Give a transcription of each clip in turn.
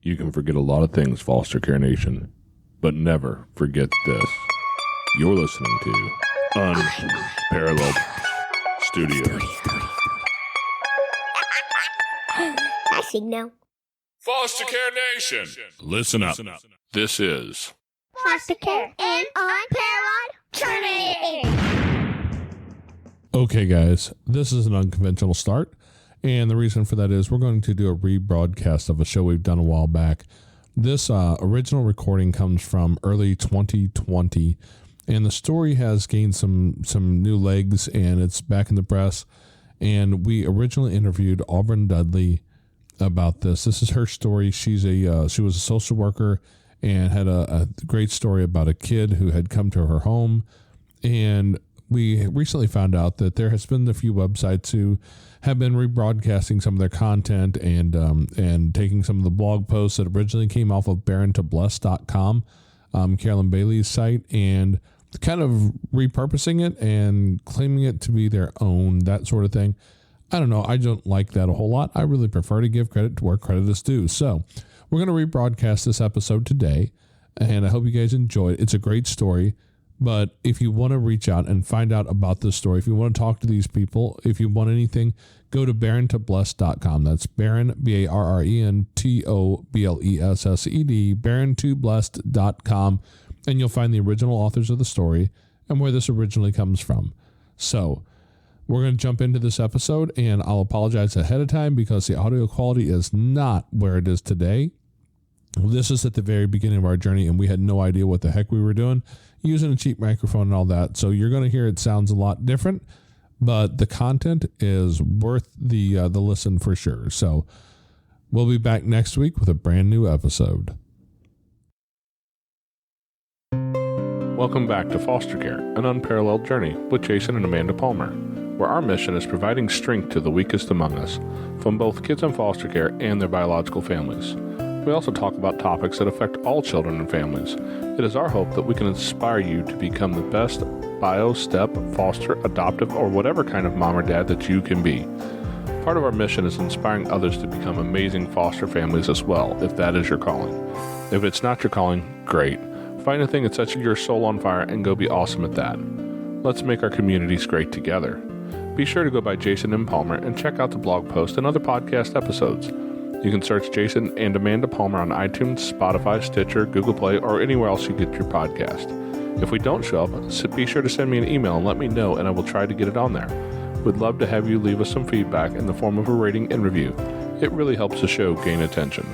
You can forget a lot of things, Foster Care Nation, but never forget this. You're listening to Unparalleled Studios. I signal. Foster Care Nation, listen up. This is Foster Care and Unparalleled Journey. Okay, guys, this is an unconventional start, and the reason for that is we're going to do a rebroadcast of a show we've done a while back. This original recording comes from early 2020, and the story has gained some new legs, and it's back in the press. And we originally interviewed Aubren Dudley about this. This is her story. She was a social worker and had a great story about a kid who had come to her home. And we recently found out that there has been a few websites who have been rebroadcasting some of their content and taking some of the blog posts that originally came off of BaronToBless.com, Carolyn Bailey's site, and kind of repurposing it and claiming it to be their own, that sort of thing. I don't know. I don't like that a whole lot. I really prefer to give credit to where credit is due. So we're going to rebroadcast this episode today, and I hope you guys enjoy it. It's a great story. But if you want to reach out and find out about this story, if you want to talk to these people, if you want anything, go to BaronToBless.com. That's Baron, BarenToBlessed, BaronToBlessed.com. And you'll find the original authors of the story and where this originally comes from. So we're going to jump into this episode, and I'll apologize ahead of time because the audio quality is not where it is today. This is at the very beginning of our journey, and we had no idea what the heck we were doing, using a cheap microphone and all that. So you're going to hear it sounds a lot different, but the content is worth the listen for sure. So we'll be back next week with a brand new episode. Welcome back to Foster Care, an unparalleled journey with Jason and Amanda Palmer, where our mission is providing strength to the weakest among us, from both kids in foster care and their biological families. We also talk about topics that affect all children and families. It is our hope that we can inspire you to become the best bio, step, foster, adoptive, or whatever kind of mom or dad that you can be. Part of our mission is inspiring others to become amazing foster families as well, if that is your calling. If it's not your calling, great. Find a thing that sets your soul on fire and go be awesome at that. Let's make our communities great together. Be sure to go by Jason M. Palmer and check out the blog post and other podcast episodes. You can search Jason and Amanda Palmer on iTunes, Spotify, Stitcher, Google Play, or anywhere else you get your podcast. If we don't show up, be sure to send me an email and let me know, and I will try to get it on there. We'd love to have you leave us some feedback in the form of a rating and review. It really helps the show gain attention.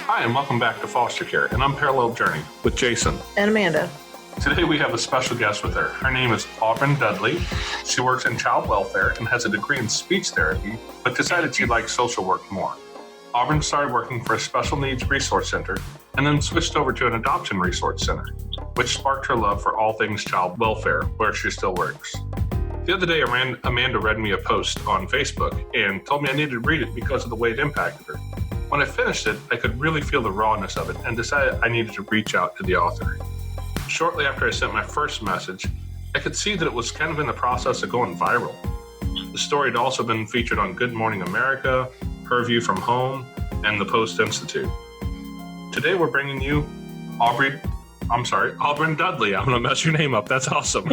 Hi, and welcome back to Foster Care, an unparalleled journey with Jason and Amanda. Today we have a special guest with her. Her name is Aubren Dudley. She works in child welfare and has a degree in speech therapy, but decided she liked social work more. Aubren started working for a special needs resource center and then switched over to an adoption resource center, which sparked her love for all things child welfare, where she still works. The other day, Amanda read me a post on Facebook and told me I needed to read it because of the way it impacted her. When I finished it, I could really feel the rawness of it and decided I needed to reach out to the author. Shortly after I sent my first message, I could see that it was kind of in the process of going viral. The story had also been featured on Good Morning America, Her View from Home, and the Post Institute. Today we're bringing you Aubren Dudley. I'm going to mess your name up. That's awesome.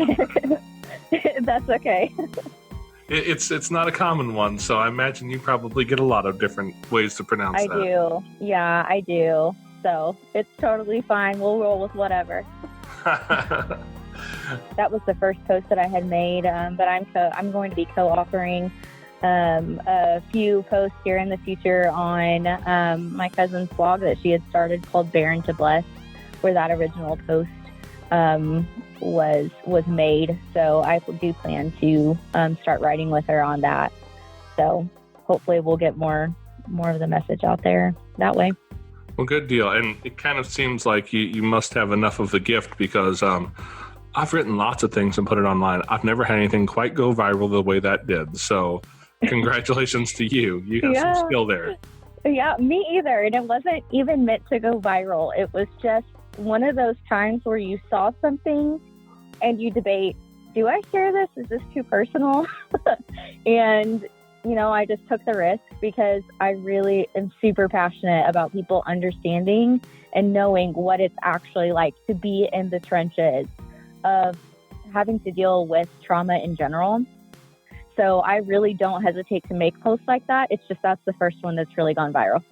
That's okay. It's not a common one, so I imagine you probably get a lot of different ways to pronounce that. I do. Yeah, I do. So it's totally fine. We'll roll with whatever. That was the first post that I had made, but I'm going to be co-authoring a few posts here in the future on my cousin's blog that she had started called Baron to Bless, where that original post was made. So I do plan to start writing with her on that. So hopefully we'll get more of the message out there that way. Well, good deal. And it kind of seems like you must have enough of the gift because I've written lots of things and put it online. I've never had anything quite go viral the way that did. So congratulations to you. You have some skill there. Yeah, me either. And it wasn't even meant to go viral. It was just one of those times where you saw something and you debate, do I share this? Is this too personal? And, I just took the risk because I really am super passionate about people understanding and knowing what it's actually like to be in the trenches of having to deal with trauma in general. So I really don't hesitate to make posts like that. It's just that's the first one that's really gone viral.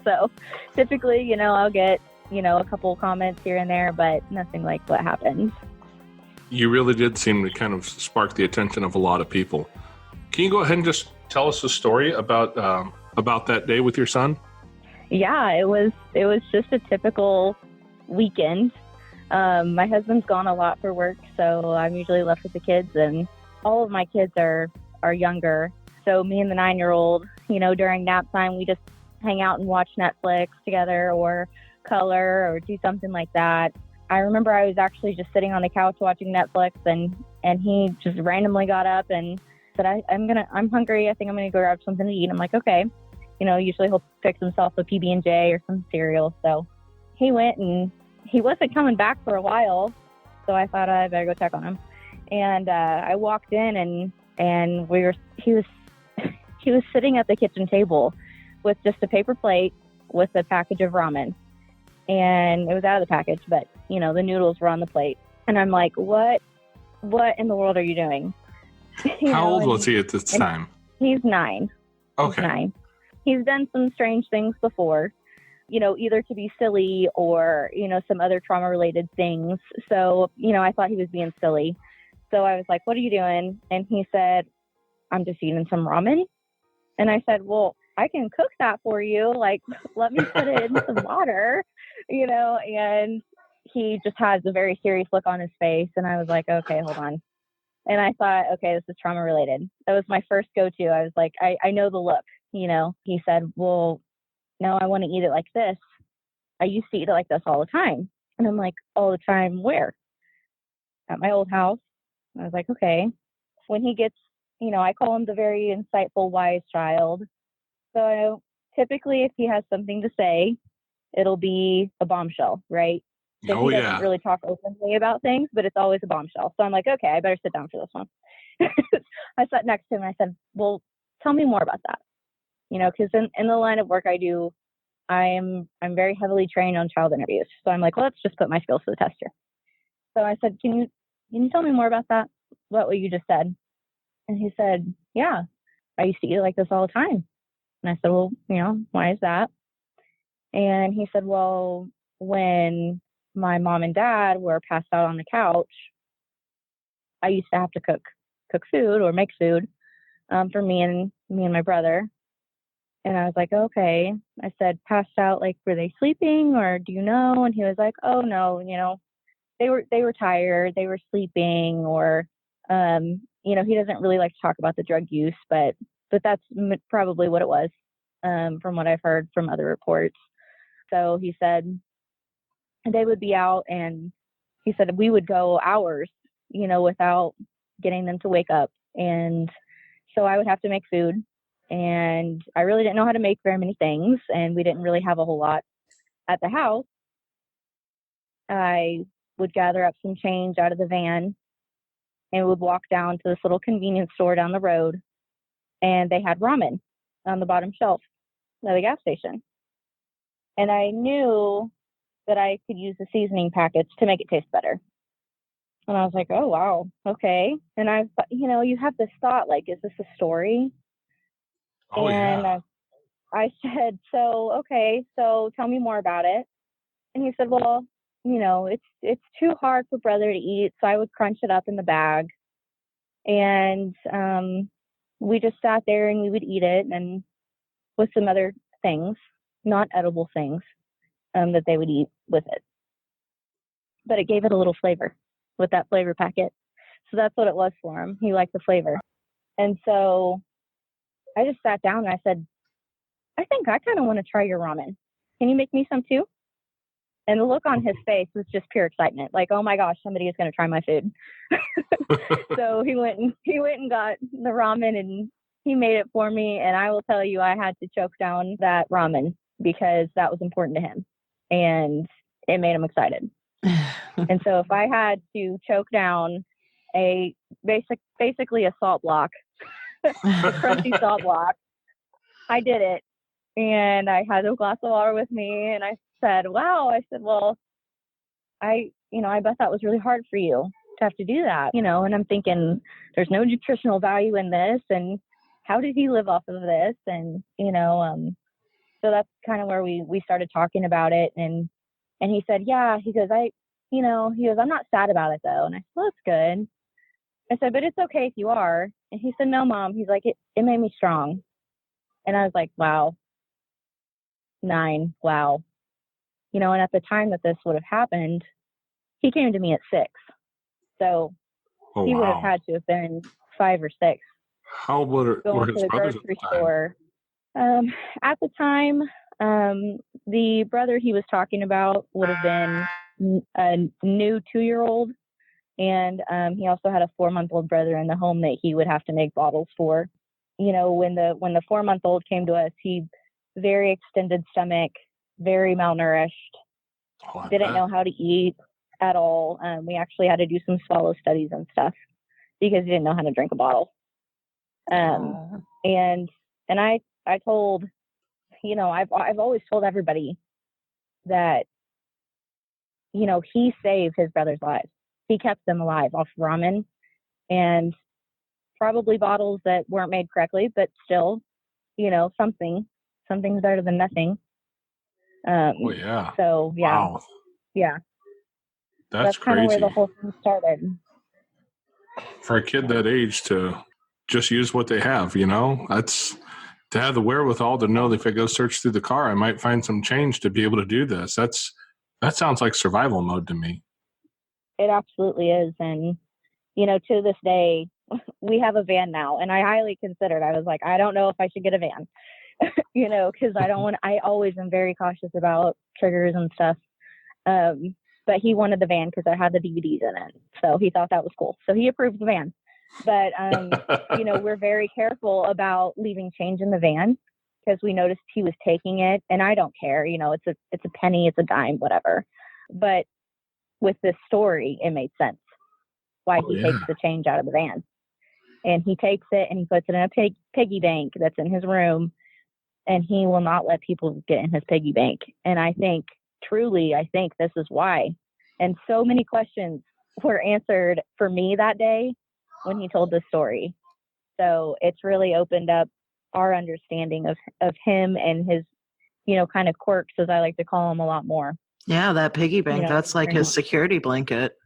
So typically, I'll get, a couple comments here and there, but nothing like what happened. You really did seem to kind of spark the attention of a lot of people. Can you go ahead and just tell us a story about that day with your son? Yeah, it was just a typical weekend. My husband's gone a lot for work, so I'm usually left with the kids, and all of my kids are younger. So me and the 9-year-old, during nap time, we just hang out and watch Netflix together or color or do something like that. I remember I was actually just sitting on the couch watching Netflix, and he just randomly got up and said, I'm hungry. I think I'm going to go grab something to eat. I'm like, okay. Usually he'll fix himself a PB&J or some cereal. So he went, and he wasn't coming back for a while. So I thought I better go check on him. And I walked in, and he was sitting at the kitchen table with just a paper plate with a package of ramen. And it was out of the package, but the noodles were on the plate. And I'm like, what in the world are you doing? How old was he at this time? He's 9. Okay. He's 9. He's done some strange things before, either to be silly or, some other trauma related things. So, I thought he was being silly. So I was like, what are you doing? And he said, I'm just eating some ramen. And I said, well, I can cook that for you. Like, let me put it in some water, and he just has a very serious look on his face. And I was like, okay, hold on. And I thought, okay, this is trauma related. That was my first go-to. I was like, I know the look, He said, well, no, I want to eat it like this. I used to eat it like this all the time. And I'm like, all the time where? At my old house. And I was like, okay. When he gets, I call him the very insightful, wise child. So typically if he has something to say, it'll be a bombshell, right? So he doesn't really talk openly about things, but it's always a bombshell. So I'm like, okay, I better sit down for this one. I sat next to him and I said, well, tell me more about that. Because in the line of work I do, I'm very heavily trained on child interviews. So I'm like, well, let's just put my skills to the test here. So I said, can you tell me more about that? What you just said? And he said, yeah, I used to eat it like this all the time. And I said, well, why is that? And he said, well, when my mom and dad were passed out on the couch, I used to have to cook food or make food for me and my brother. And I was like, okay. I said, passed out, like, were they sleeping or do you know? And he was like, oh no, they were tired, they were sleeping, or he doesn't really like to talk about the drug use, but that's probably what it was from what I've heard from other reports. So he said they would be out, and he said we would go hours, without getting them to wake up. And so I would have to make food, and I really didn't know how to make very many things, and we didn't really have a whole lot at the house. I would gather up some change out of the van and would walk down to this little convenience store down the road, and they had ramen on the bottom shelf at the gas station. And I knew that I could use the seasoning packets to make it taste better. And I was like, oh, wow, okay. And I thought, you have this thought, like, is this a story? Oh, and yeah. I said, so, okay, so tell me more about it. And he said, well, it's too hard for brother to eat, so I would crunch it up in the bag. And we just sat there and we would eat it, and with some other things, not edible things, that they would eat with it. But it gave it a little flavor with that flavor packet. So that's what it was for him. He liked the flavor. And so I just sat down and I said, I think I kind of want to try your ramen. can you make me some too? And the look on his face was just pure excitement. Like, oh my gosh, somebody is going to try my food. So he went and got the ramen and he made it for me. And I will tell you, I had to choke down that ramen because that was important to him and it made him excited. And so if I had to choke down a basically a salt block, a crunchy salt block, I did it. And I had a glass of water with me and I said, wow. I said, well, I bet that was really hard for you to have to do that, and I'm thinking there's no nutritional value in this. And how did he live off of this? And, so that's kind of where we started talking about it. And he said, yeah, he goes, I'm not sad about it though. And I said, well, that's good. I said, but it's okay if you are. And he said, no, Mom. He's like, it made me strong. And I was like, wow. 9. Wow. And at the time that this would have happened, he came to me at 6. So he would have had to have been 5 or 6. How old were his brothers at the time? Store. At the time, the brother he was talking about would have been a new 2-year-old. And he also had a 4-month-old brother in the home that he would have to make bottles for. When the 4-month-old came to us, he very extended stomach, very malnourished, didn't know how to eat at all. We actually had to do some swallow studies and stuff because he didn't know how to drink a bottle. And I told, I've always told everybody that, he saved his brother's lives. He kept them alive off ramen and probably bottles that weren't made correctly, but still, something's better than nothing. Yeah. So yeah. Wow. Yeah. That's kind of crazy. where the whole thing started. For a kid that age to just use what they have, that's to have the wherewithal to know that if I go search through the car, I might find some change to be able to do this. That sounds like survival mode to me. It absolutely is. And, to this day, we have a van now, and I highly considered, I was like, I don't know if I should get a van, because I always am very cautious about triggers and stuff. But he wanted the van because I had the DVDs in it. So he thought that was cool. So he approved the van. But, we're very careful about leaving change in the van because we noticed he was taking it. And I don't care, it's a penny, it's a dime, whatever. But with this story, it made sense why he takes the change out of the van. And he takes it and he puts it in a piggy bank that's in his room. And he will not let people get in his piggy bank. And I think this is why. And so many questions were answered for me that day when he told this story. So it's really opened up our understanding of him and his, kind of quirks, as I like to call him, a lot more. Yeah, that piggy bank, that's like his security blanket.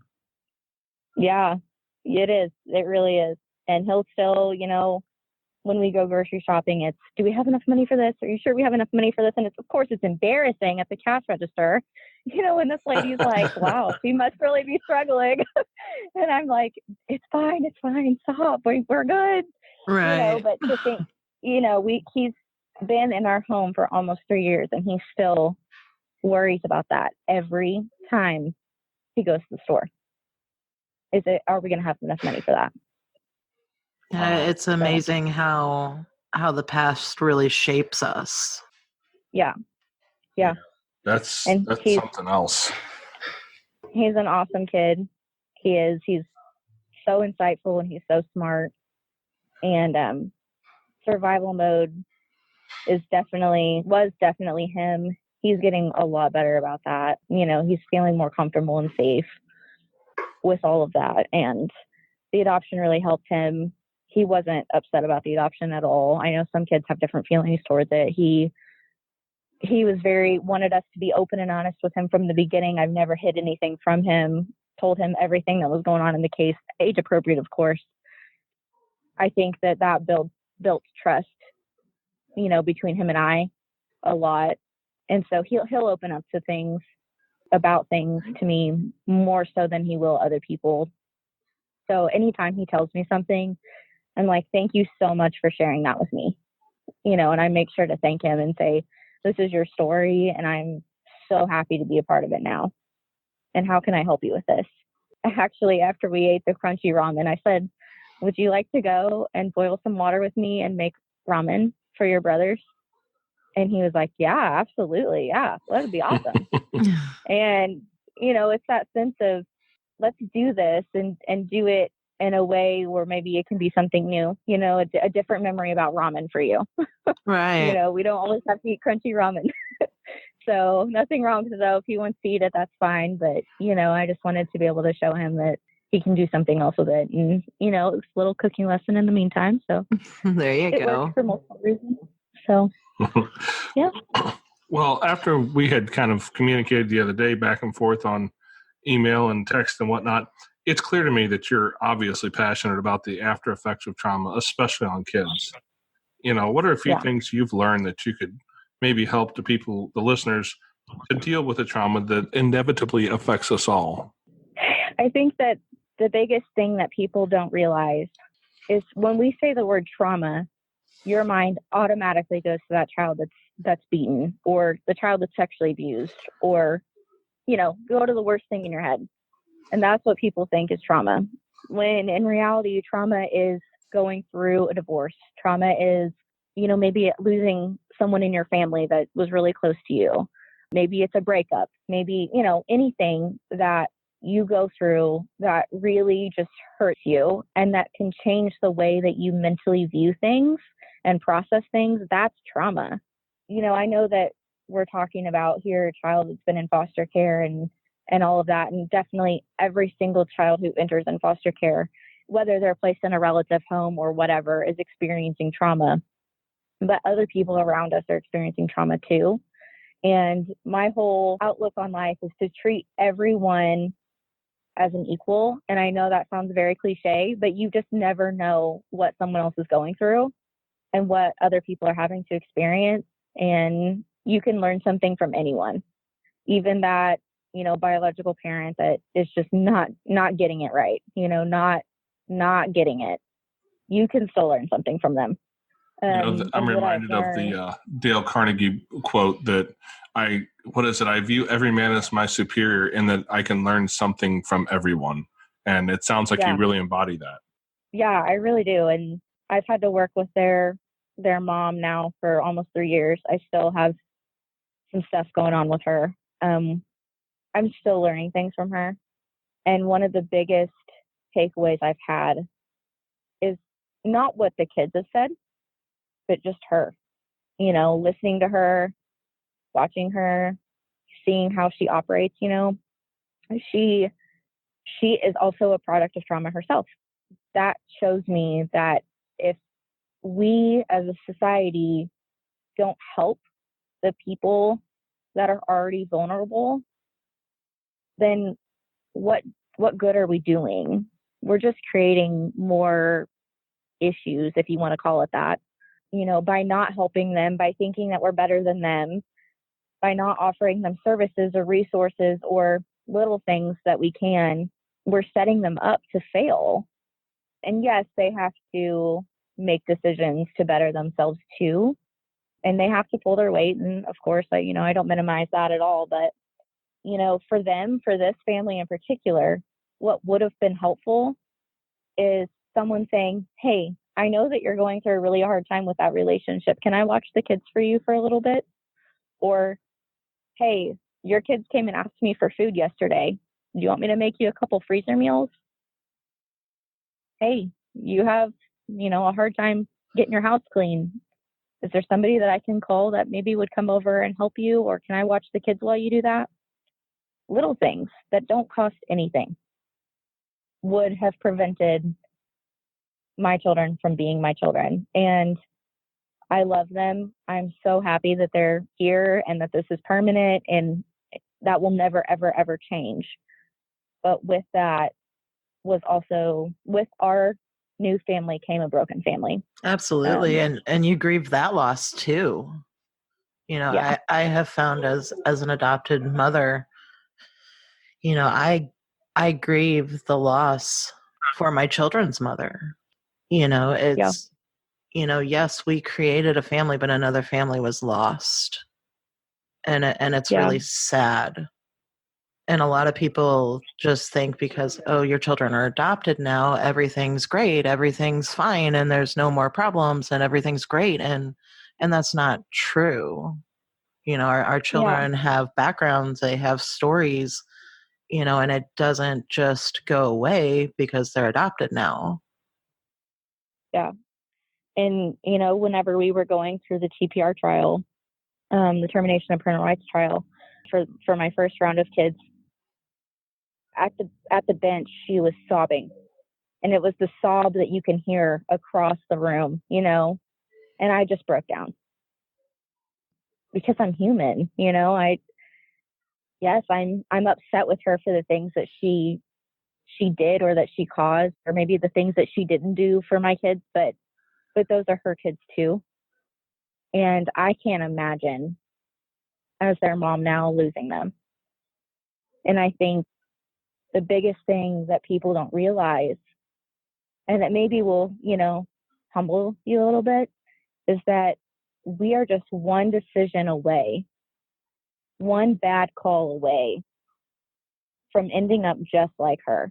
Yeah, it is. It really is. And he'll still, when we go grocery shopping, it's, do we have enough money for this? Are you sure we have enough money for this? And it's, of course, it's embarrassing at the cash register, when this lady's like, wow, she must really be struggling. And I'm like, it's fine. Stop. We're good. Right. But to think, he's been in our home for almost 3 years and he still worries about that every time he goes to the store. Are we going to have enough money for that? Yeah, it's amazing how the past really shapes us. Yeah. That's something else. He's an awesome kid. He is. He's so insightful and he's so smart. And survival mode was definitely him. He's getting a lot better about that. He's feeling more comfortable and safe with all of that. And the adoption really helped him. He wasn't upset about the adoption at all. I know some kids have different feelings towards it. He was wanted us to be open and honest with him from the beginning. I've never hid anything from him, told him everything that was going on in the case, age appropriate, of course. I think that built trust, between him and I a lot. And so he'll open up to things, about things to me more so than he will other people. So anytime he tells me something, I'm like, thank you so much for sharing that with me. And I make sure to thank him and say, This is your story, and I'm so happy to be a part of it now. And how can I help you with this? Actually, after we ate the crunchy ramen, I said, would you like to go and boil some water with me and make ramen for your brothers? And he was like, yeah, absolutely. Yeah, that would be awesome. And, it's that sense of let's do this and do it in a way where maybe it can be something new, a different memory about ramen for you. Right. We don't always have to eat crunchy ramen. So nothing wrong with it, though. If he wants to eat it, that's fine. But, I just wanted to be able to show him that he can do something else with it. And, it's a little cooking lesson in the meantime. So there you it go. works for multiple reasons. So, yeah. Well, after we had kind of communicated the other day back and forth on email and text and whatnot, it's clear to me that you're obviously passionate about the after effects of trauma, especially on kids. What are a few things you've learned that you could maybe help the listeners, to deal with the trauma that inevitably affects us all? I think that the biggest thing that people don't realize is when we say the word trauma, your mind automatically goes to that child that's beaten, or the child that's sexually abused, or, go to the worst thing in your head. And that's what people think is trauma. When in reality, trauma is going through a divorce. Trauma is, maybe losing someone in your family that was really close to you. Maybe it's a breakup. Maybe, anything that you go through that really just hurts you and that can change the way that you mentally view things and process things. That's trauma. I know that we're talking about here a child that's been in foster care and all of that. And definitely every single child who enters in foster care, whether they're placed in a relative home or whatever, is experiencing trauma. But other people around us are experiencing trauma too. And my whole outlook on life is to treat everyone as an equal. And I know that sounds very cliche, but you just never know what someone else is going through and what other people are having to experience. And you can learn something from anyone, even that, biological parent that is just not getting it right, not getting it. You can still learn something from them. I'm reminded of the Dale Carnegie quote that I view every man as my superior in that I can learn something from everyone. And it sounds like you really embody that. Yeah, I really do. And I've had to work with their mom now for almost 3 years. I still have some stuff going on with her. I'm still learning things from her. And one of the biggest takeaways I've had is not what the kids have said, but just her, listening to her, watching her, seeing how she operates. She is also a product of trauma herself. That shows me that if we as a society don't help the people that are already vulnerable, then what good are we doing? We're just creating more issues, if you want to call it that, by not helping them, by thinking that we're better than them, by not offering them services or resources or little things that we can, we're setting them up to fail. And yes, they have to make decisions to better themselves too. And they have to pull their weight. And of course, I don't minimize that at all. But, for them, for this family in particular, what would have been helpful is someone saying, hey, I know that you're going through a really hard time with that relationship. Can I watch the kids for you for a little bit? Or, hey, your kids came and asked me for food yesterday. Do you want me to make you a couple freezer meals? Hey, you have, a hard time getting your house clean. Is there somebody that I can call that maybe would come over and help you? Or can I watch the kids while you do that? Little things that don't cost anything would have prevented my children from being my children. And I love them. I'm so happy that they're here and that this is permanent and that will never, ever, ever change. But with that was also, with our new family came a broken family. Absolutely. And you grieve that loss too. I have found as an adopted mother, I grieve the loss for my children's mother. It's, yes, we created a family, but another family was lost. and it's really sad. And a lot of people just think because, oh, your children are adopted now, everything's great, everything's fine, and there's no more problems, and everything's great. And that's not true. Our children have backgrounds, they have stories, and it doesn't just go away because they're adopted now. Yeah. And, whenever we were going through the TPR trial, the termination of parental rights trial for my first round of kids, at the bench, she was sobbing, and it was the sob that you can hear across the room, and I just broke down because I'm human, I'm upset with her for the things that she did or that she caused, or maybe the things that she didn't do for my kids, but those are her kids too. And I can't imagine as their mom now losing them. And I think the biggest thing that people don't realize, and that maybe will, humble you a little bit, is that we are just one decision away, one bad call away from ending up just like her.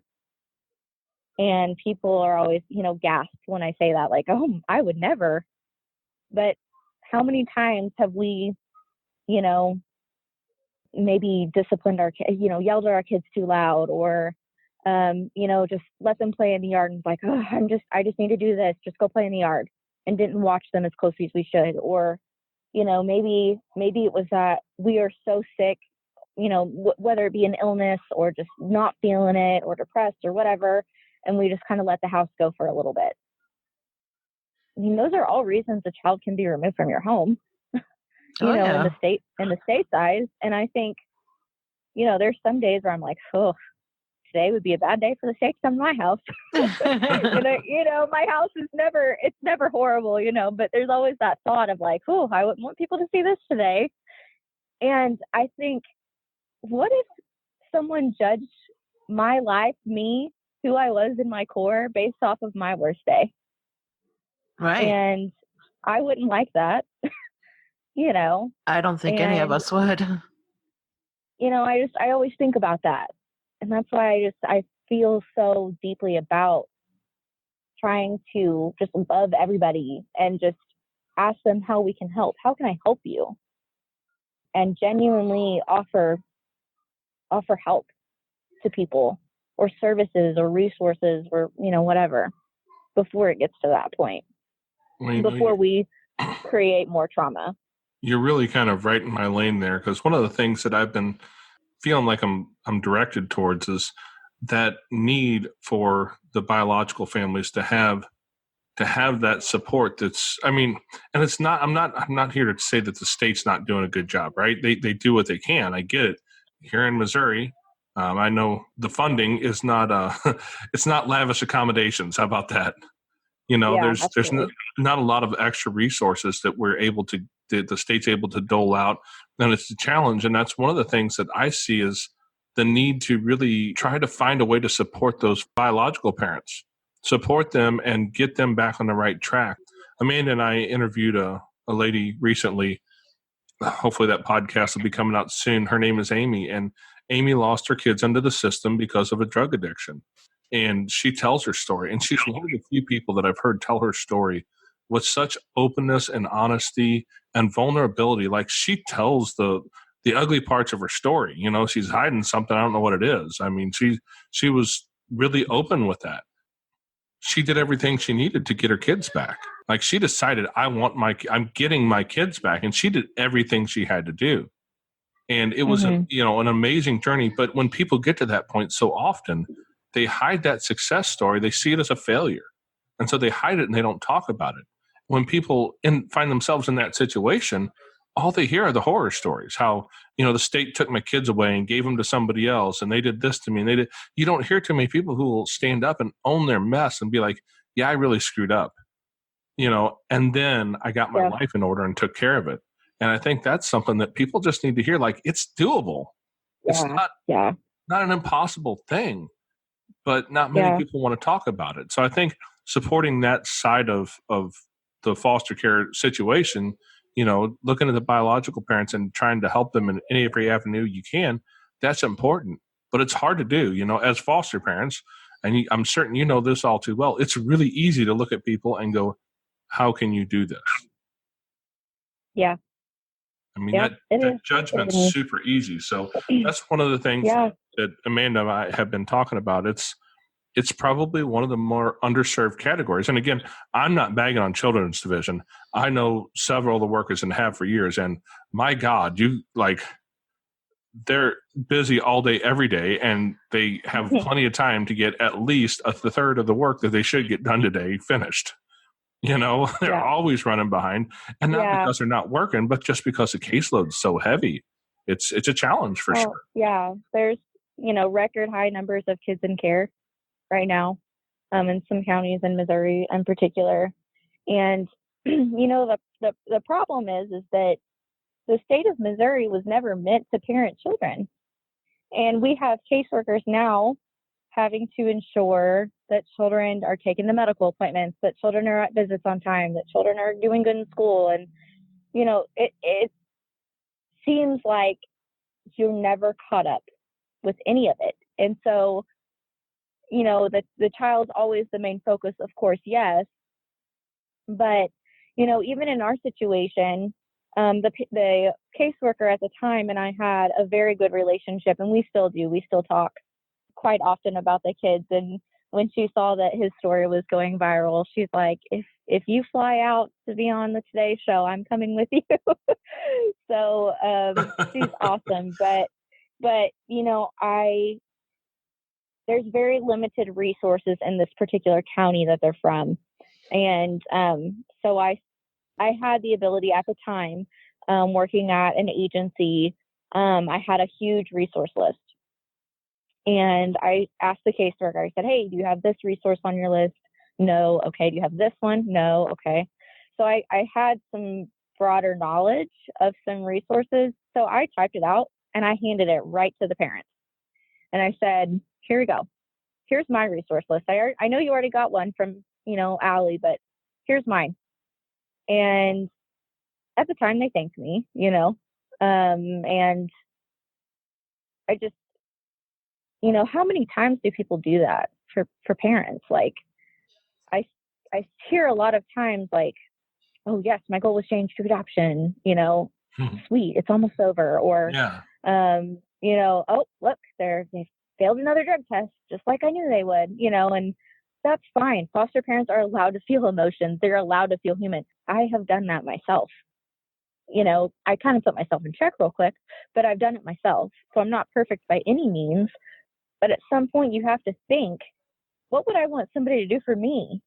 And people are always, gasp when I say that, like, oh, I would never. But how many times have we, maybe disciplined our kids, yelled at our kids too loud, or, just let them play in the yard and like, oh, I just need to do this. Just go play in the yard, and didn't watch them as closely as we should. Or, maybe it was that we are so sick, whether it be an illness or just not feeling it or depressed or whatever, and we just kind of let the house go for a little bit. I mean, those are all reasons a child can be removed from your home, in the state size. And I think, there's some days where I'm like, oh, today would be a bad day for the state to come to my house. My house is never horrible, but there's always that thought of like, oh, I wouldn't want people to see this today. And I think, what if someone judged my life, me, who I was in my core, based off of my worst day? Right. And I wouldn't like that. I don't think any of us would. I always think about that. And that's why I feel so deeply about trying to just love everybody and just ask them how we can help. How can I help you? And genuinely offer help to people, or services or resources, or, whatever, before it gets to that point, before we create more trauma. You're really kind of right in my lane there, because one of the things that I've been feeling like I'm directed towards is that need for the biological families to have that support. And it's not, I'm not here to say that the state's not doing a good job, right? They do what they can. I get it. Here in Missouri, I know the funding is not it's not lavish accommodations. How about that? There's not a lot of extra resources that the state's able to dole out, and it's a challenge. And that's one of the things that I see is the need to really try to find a way to support those biological parents, support them and get them back on the right track. Amanda and I interviewed a lady recently. Hopefully that podcast will be coming out soon. Her name is Amy, and Amy lost her kids into the system because of a drug addiction. And she tells her story, and she's one of the few people that I've heard tell her story with such openness and honesty and vulnerability. Like, she tells the ugly parts of her story. She's hiding something. I don't know what it is. I mean, she was really open with that. She did everything she needed to get her kids back. Like, she decided, I'm getting my kids back, and she did everything she had to do. And it was an amazing journey. But when people get to that point, so often they hide that success story. They see it as a failure. And so they hide it and they don't talk about it. When people find themselves in that situation, all they hear are the horror stories. How, the state took my kids away and gave them to somebody else, and they did this to me. And you don't hear too many people who will stand up and own their mess and be like, yeah, I really screwed up. And then I got my life in order and took care of it. And I think that's something that people just need to hear. Like, it's doable. It's not an impossible thing, but not many people want to talk about it. So I think supporting that side of the foster care situation looking at the biological parents and trying to help them in any every avenue you can, that's important. But it's hard to do, as foster parents. And I'm certain you know this all too well. It's really easy to look at people and go, how can you do this? Yeah. I mean, that judgment's super easy. So that's one of the things that Amanda and I have been talking about. It's probably one of the more underserved categories. And again, I'm not bagging on children's division. I know several of the workers and have for years. And my God, they're busy all day, every day, and they have plenty of time to get at least a third of the work that they should get done today finished. They're always running behind, and not because they're not working, but just because the caseload's so heavy. It's a challenge for sure. Yeah, there's record high numbers of kids in care right now, in some counties in Missouri in particular, and the problem is that the state of Missouri was never meant to parent children, and we have caseworkers now having to ensure that children are taking the medical appointments, that children are at visits on time, that children are doing good in school. And, it seems like you're never caught up with any of it. And so, the child's always the main focus, of course, yes. But, even in our situation, the caseworker at the time and I had a very good relationship, and we still do. We still talk quite often about the kids. And when she saw that his story was going viral, she's like, if you fly out to be on the Today Show, I'm coming with you. So she's awesome. But there's very limited resources in this particular county that they're from. And so I had the ability at the time, working at an agency, I had a huge resource list. And I asked the caseworker, I said, hey, do you have this resource on your list? No. Okay. Do you have this one? No. Okay. So I had some broader knowledge of some resources. So I typed it out and I handed it right to the parents. And I said, here we go. Here's my resource list. I know you already got one from, Allie, but here's mine. And at the time they thanked me, and I just, how many times do people do that for parents? Like I hear a lot of times like, oh yes, my goal was changed to adoption, sweet, it's almost over. Or, oh, look, they failed another drug test, just like I knew they would, and that's fine. Foster parents are allowed to feel emotions. They're allowed to feel human. I have done that myself. I kind of put myself in check real quick, but I've done it myself. So I'm not perfect by any means. But at some point you have to think, what would I want somebody to do for me?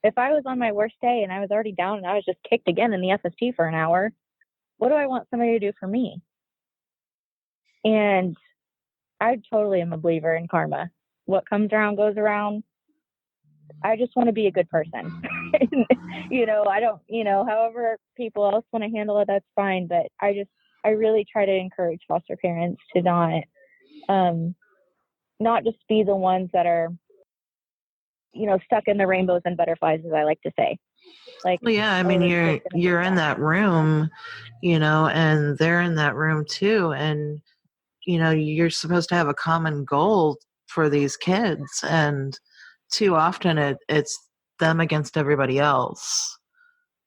If I was on my worst day and I was already down and I was just kicked again in the FST for an hour, what do I want somebody to do for me? And I totally am a believer in karma. What comes around goes around. I just want to be a good person. I don't, however people else want to handle it, that's fine. But I really try to encourage foster parents to not just be the ones that are, stuck in the rainbows and butterflies, as I like to say. Like, well, yeah, I mean, you're in that room, and they're in that room too. And, you're supposed to have a common goal for these kids. And too often it's them against everybody else.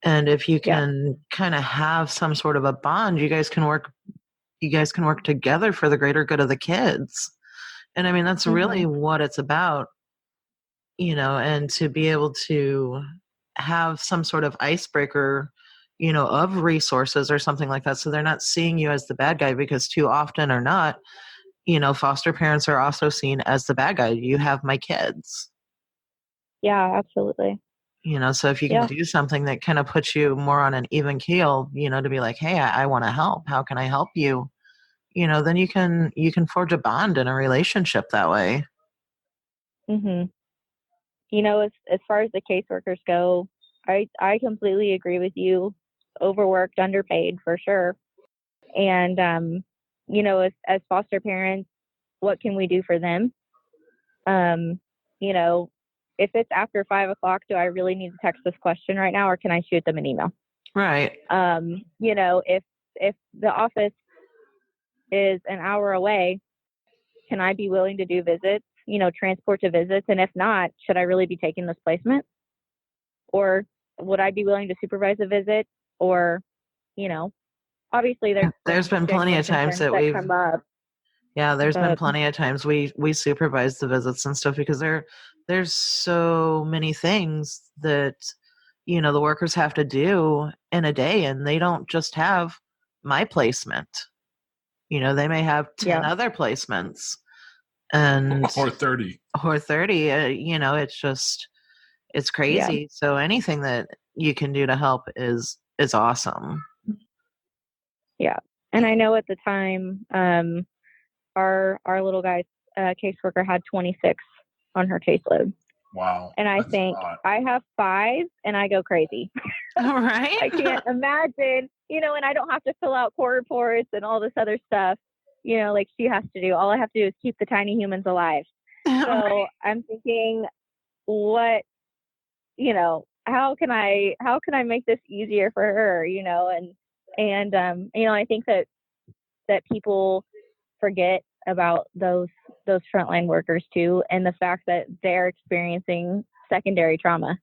And if you can kind of have some sort of a bond, you guys can work together for the greater good of the kids. And I mean, that's really what it's about, and to be able to have some sort of icebreaker, of resources or something like that. So they're not seeing you as the bad guy, because too often or not, foster parents are also seen as the bad guy. You have my kids. Yeah, absolutely. So if you can do something that kind of puts you more on an even keel, to be like, hey, I want to help. How can I help you? Then you can forge a bond in a relationship that way. Mm-hmm. As far as the caseworkers go, I completely agree with you. Overworked, underpaid for sure. And, as foster parents, what can we do for them? If it's after 5 o'clock, do I really need to text this question right now, or can I shoot them an email? Right. If the office is an hour away, can I be willing to do visits, transport to visits? And if not, should I really be taking this placement? Or would I be willing to supervise a visit? Or, obviously There's been plenty of times that we've come up. there's been plenty of times we supervise the visits and stuff because there's so many things that the workers have to do in a day, and they don't just have my placement. They may have 10 other placements and or 30. It's crazy. Yeah. So anything that you can do to help is awesome. Yeah. And I know at the time, our little guy's caseworker had 26 on her caseload. Wow. And I think I have 5 and I go crazy. All right. I can't imagine, and I don't have to fill out court reports and all this other stuff, like she has to do. All I have to do is keep the tiny humans alive. So right. I'm thinking, what, how can I make this easier for her, and I think that people forget about those frontline workers too, and the fact that they're experiencing secondary trauma.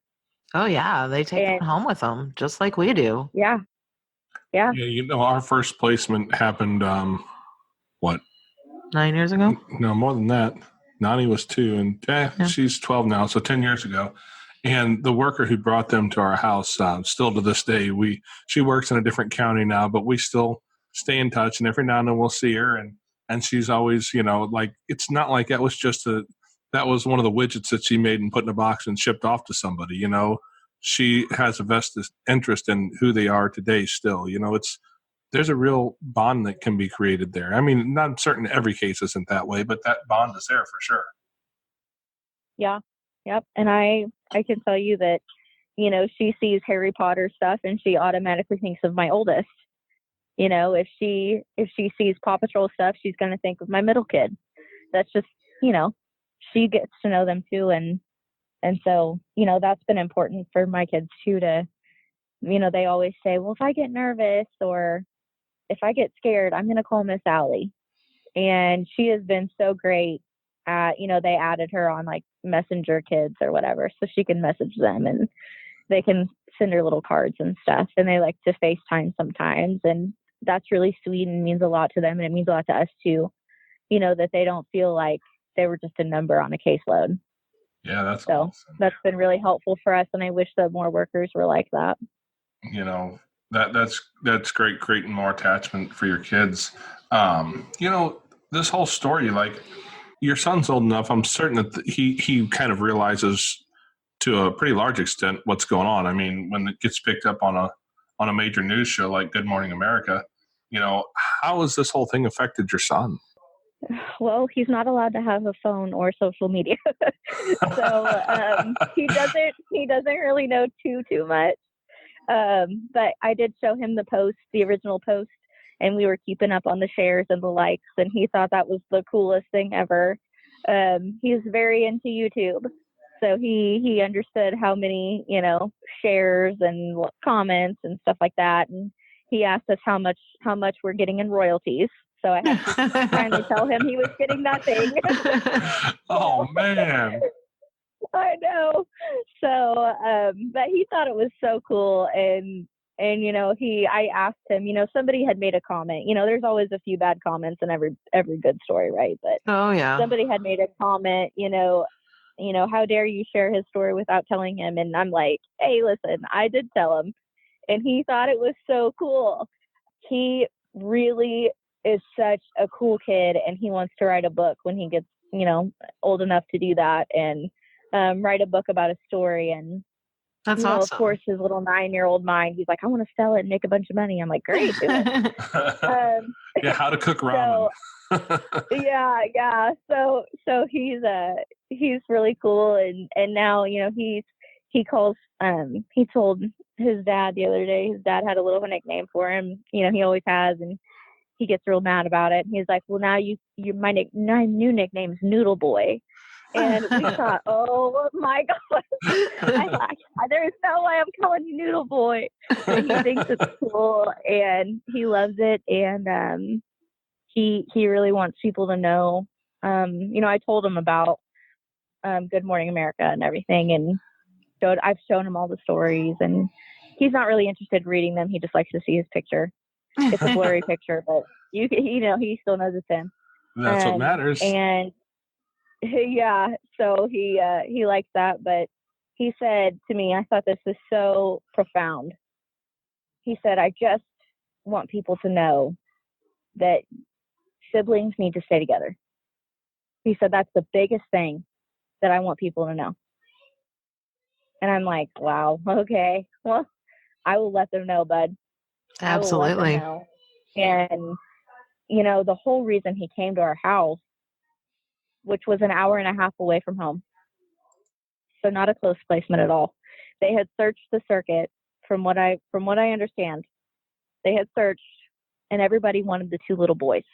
Oh yeah, they take it home with them, just like we do. Yeah. Yeah, our first placement happened, 9 years ago? No, more than that. Nani was 2, and she's 12 now, so 10 years ago. And the worker who brought them to our house, still to this day, she works in a different county now, but we still stay in touch, and every now and then we'll see her, and she's always, it's not like that was that was one of the widgets that she made and put in a box and shipped off to somebody, She has a vested interest in who they are today still, there's a real bond that can be created there. I mean, not certain every case isn't that way, but that bond is there for sure. Yeah. Yep. And I can tell you that, she sees Harry Potter stuff and she automatically thinks of my oldest. If she sees Paw Patrol stuff, she's going to think of my middle kid. That's just, she gets to know them too. And so, that's been important for my kids too, to, they always say, well, if I get nervous or if I get scared, I'm going to call Miss Allie. And she has been so great at, they added her on like Messenger Kids or whatever, so she can message them and they can send her little cards and stuff. And they like to FaceTime sometimes. And that's really sweet and means a lot to them. And it means a lot to us too, that they don't feel like they were just a number on a caseload. Yeah, that's awesome. That's been really helpful for us. And I wish that more workers were like that. That's great, creating more attachment for your kids. This whole story, like your son's old enough, I'm certain that he kind of realizes to a pretty large extent what's going on. I mean, when it gets picked up on a major news show like Good Morning America, how has this whole thing affected your son? Well, he's not allowed to have a phone or social media. So he doesn't really know too much. But I did show him the original post, and we were keeping up on the shares and the likes, and he thought that was the coolest thing ever. He's very into YouTube. So he understood how many, shares and comments and stuff like that. And he asked us how much we're getting in royalties. So I had to finally tell him he was getting nothing. Oh, man. I know. So, but he thought it was so cool. And I asked him, somebody had made a comment, there's always a few bad comments in every good story, right? But oh yeah, somebody had made a comment, how dare you share his story without telling him? And I'm like, hey, listen, I did tell him. And he thought it was so cool. He really is such a cool kid, and he wants to write a book when he gets, old enough to do that, and write a book about a story. And that's awesome. Of course, his little 9-year-old mind, he's like, I want to sell it and make a bunch of money. I'm like, great, do it. Yeah, how to cook ramen. Yeah. So he's really cool, and now he calls. He told his dad the other day. His dad had a little nickname for him. He always has, and he gets real mad about it. And he's like, well, now my new nickname's Noodle Boy. And we thought, oh my God. There's no way I'm calling you Noodle Boy. But he thinks it's cool and he loves it. And he really wants people to know. I told him about Good Morning America and everything, and I've shown him all the stories, and he's not really interested in reading them. He just likes to see his picture. It's a blurry picture, but he still knows it's him. That's what matters. And yeah, so he likes that. But he said to me, I thought this was so profound. He said, I just want people to know that siblings need to stay together. He said, that's the biggest thing that I want people to know. And I'm like, wow, okay. Well, I will let them know, bud. Absolutely. I will let them know. And, the whole reason he came to our house, which was an hour and a half away from home, so not a close placement at all. They had searched the circuit, from what I understand. They had searched, and everybody wanted the two little boys,